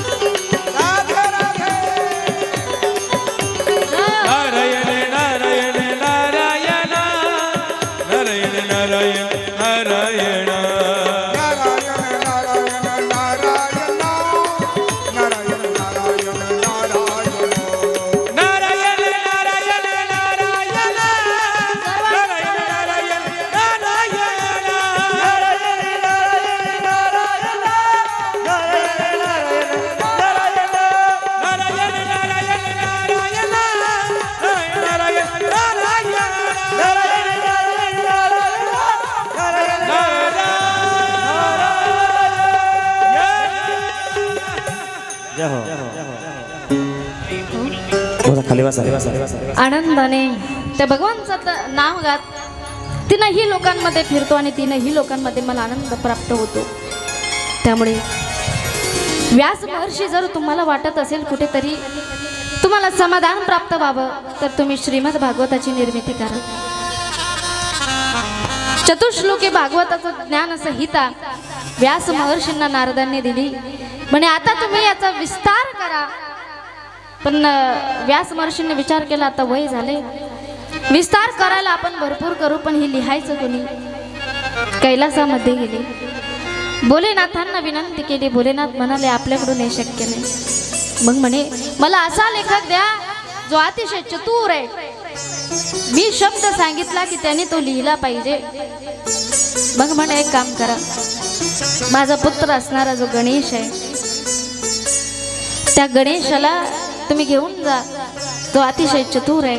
नारायण नारायण नारायण नारायण नारायण खाली बसा आनंदाने त्या भगवानचं नाव गात तीनही लोकांमध्ये फिरतो आणि तीनही लोकांमध्ये मला आनंद प्राप्त होतो. त्यामुळे व्यास महर्षी जर तुम्हाला वाटत असेल कुठेतरी तुम्हाला समाधान प्राप्त व्हावं तर तुम्ही श्रीमद भागवताची निर्मिती करा. चतुश्लोकी भागवताचं ज्ञान संहिता व्यास महर्षींना नारदांनी दिली. म्हणे आता तुम्ही याचा विस्तार करा. पण व्यास महर्षींनी विचार केला आता वय झाले, विस्तार करायला आपण भरपूर करू पण ही लिहायचं कोणी. कैलासामध्ये गेले, भोलेनाथांना विनंती केली. भोलेनाथ म्हणाले आपल्याकडून हे शक्य नाही. मग म्हणे मला असा लेखक द्या जो अतिशय चतुर आहे. मी शब्द सांगितला की त्याने तो लिहिला पाहिजे. मग म्हणे एक काम करा, माझा पुत्र असणारा जो गणेश आहे त्या गणेशाला तुम्ही घेऊन जा, तो अतिशय चतुर आहे.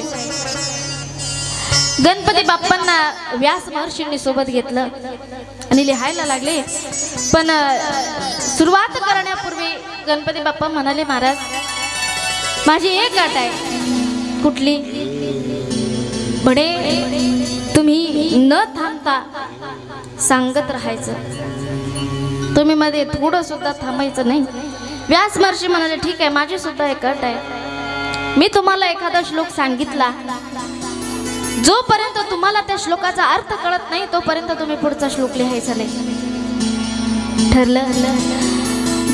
गणपती बाप्पांना व्यास महर्षींनी सोबत घेतलं आणि लिहायला लागले. पण सुरुवात करण्यापूर्वी गणपती बाप्पा म्हणाले, महाराज माझी एक अट आहे. कुठली? म्हणे तुम्ही न थांबता सांगत राहायचं, तुम्ही मध्ये थोडं सुद्धा थांबायचं नाही. व्यास महर्षी म्हणाले, ठीक आहे, माझी सुद्धा एक अट आहे. मी तुम्हाला एखादा श्लोक सांगितला, जोपर्यंत तुम्हाला त्या श्लोकाचा अर्थ कळत नाही तोपर्यंत तुम्ही पुढचा श्लोक लिहायचा नाही. ठरलं?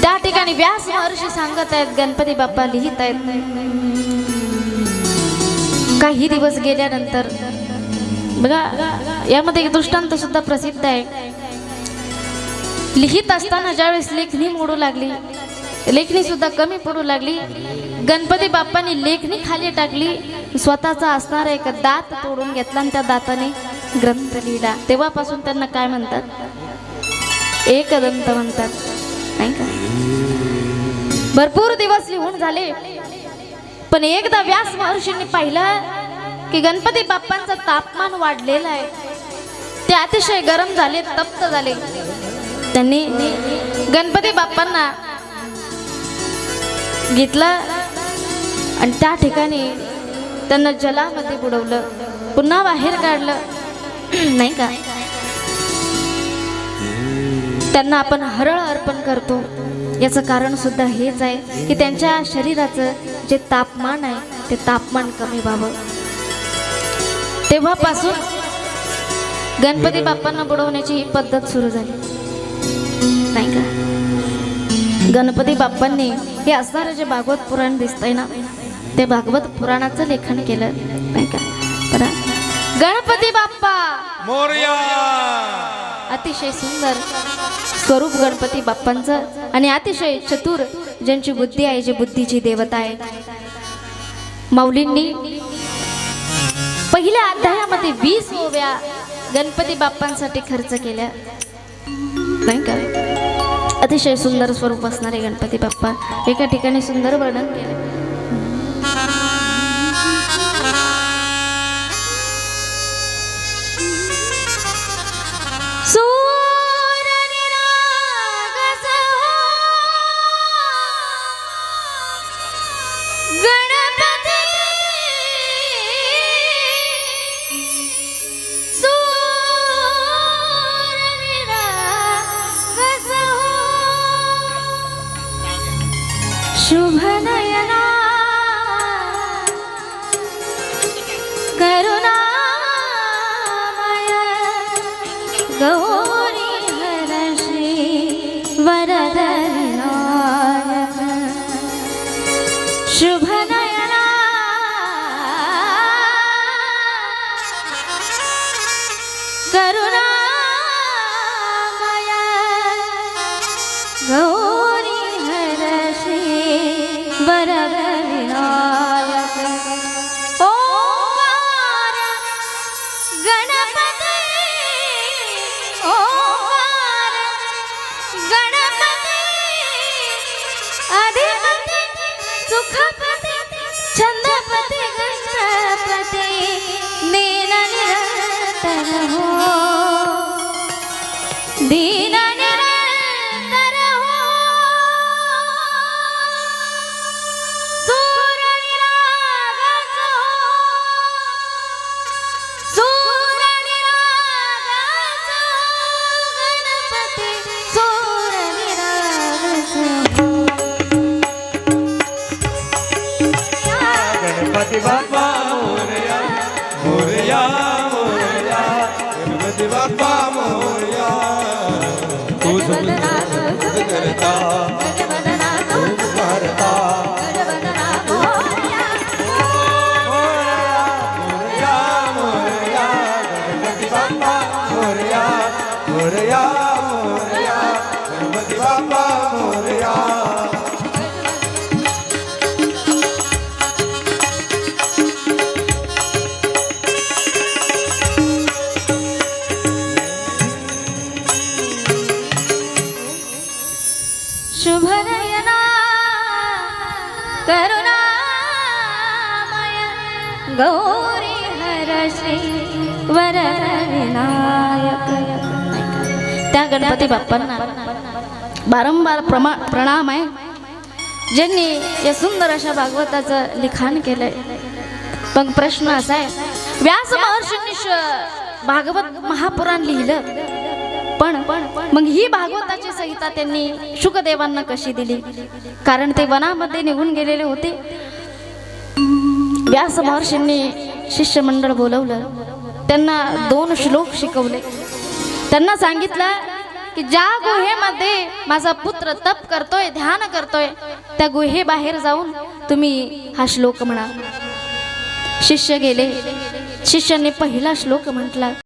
त्या ठिकाणी व्यास महर्षी सांगत आहेत, गणपती बाप्पा लिहित आहेत. काही दिवस गेल्यानंतर बघा, यामध्ये एक दृष्टांत सुद्धा प्रसिद्ध आहे. लिहित असताना ज्यावेळेस लेखणी मोडू लागली, लेखणी सुद्धा कमी पडू लागली, गणपती बाप्पांनी लेखणी खाली टाकली, स्वतःचा असणारा एक दात तोडून घेतला आणि त्या दाताने ग्रंथ लिहिला. तेव्हापासून त्यांना काय म्हणतात? एकदंत म्हणतात, नाही का? भरपूर दिवस लिहून झाले, पण एकदा व्यास महर्षींनी पाहिलं की गणपती बाप्पांचं तापमान वाढलेलं आहे. ते अतिशय गरम झाले, तप्त झाले. त्यांनी गणपती बाप्पांना घेतलं आणि त्या ठिकाणी त्यांना जलामध्ये बुडवलं, पुन्हा बाहेर काढलं, नाही का? त्यांना आपण हरळ अर्पण करतो. याचं कारण सुद्धा हेच आहे की त्यांच्या शरीराचं जे तापमान आहे ते तापमान कमी व्हावं. तेव्हापासून गणपती बाप्पांना बुडवण्याची ही पद्धत सुरू झाली, नाही का? गणपती बाप्पांनी हे असणारं जे भागवत पुराण दिसतंय ना, ते भागवत पुराणाचं लेखन केलं, नाही का? बरं, गणपती बाप्पा मोरया. अतिशय सुंदर स्वरूप गणपती बाप्पांचं आणि अतिशय चतुर, ज्यांची बुद्धी आहे, जी बुद्धीची देवता आहे. माऊलींनी पहिल्या अध्यायामध्ये 20 ओव्या गणपती बाप्पांसाठी खर्च केल्या, नाही का? अतिशय सुंदर स्वरूप असणारे गणपती बाप्पा एका ठिकाणी सुंदर वर्णन केले. शुभनयना करुणामय गौरी हरश्री वरदनायक शुभनयना करुणामय गौरी वरद विनायक ओंकार गणपती ओंकार गणपती अधिपती सुखपती छंदपती गणपती दीन निरंतर हो दीन करुणामय गौरी हर श्री वरविनायक. त्या गणपती बाप्पांना वारंवार प्रणाम आहे, ज्यांनी या सुंदर अशा भागवताचं लिखाण केलंय. पण प्रश्न असा आहे, व्यास महर्षींनी भागवत महापुराण लिहिलं, पण मग ही भागवताची संहिता त्यांनी शुकदेवांना कशी दिली? कारण ते वनामध्ये निघून गेलेले होते. व्यास महर्षींनी शिष्यमंडळ बोलवलं, त्यांना 2 श्लोक शिकवले. त्यांना सांगितलं की ज्या गुहेमध्ये माझा पुत्र तप करतोय, ध्यान करतोय, त्या गुहेबाहेर जाऊन तुम्ही हा श्लोक म्हणा. शिष्य गेले. शिष्याने पहिला श्लोक म्हटला.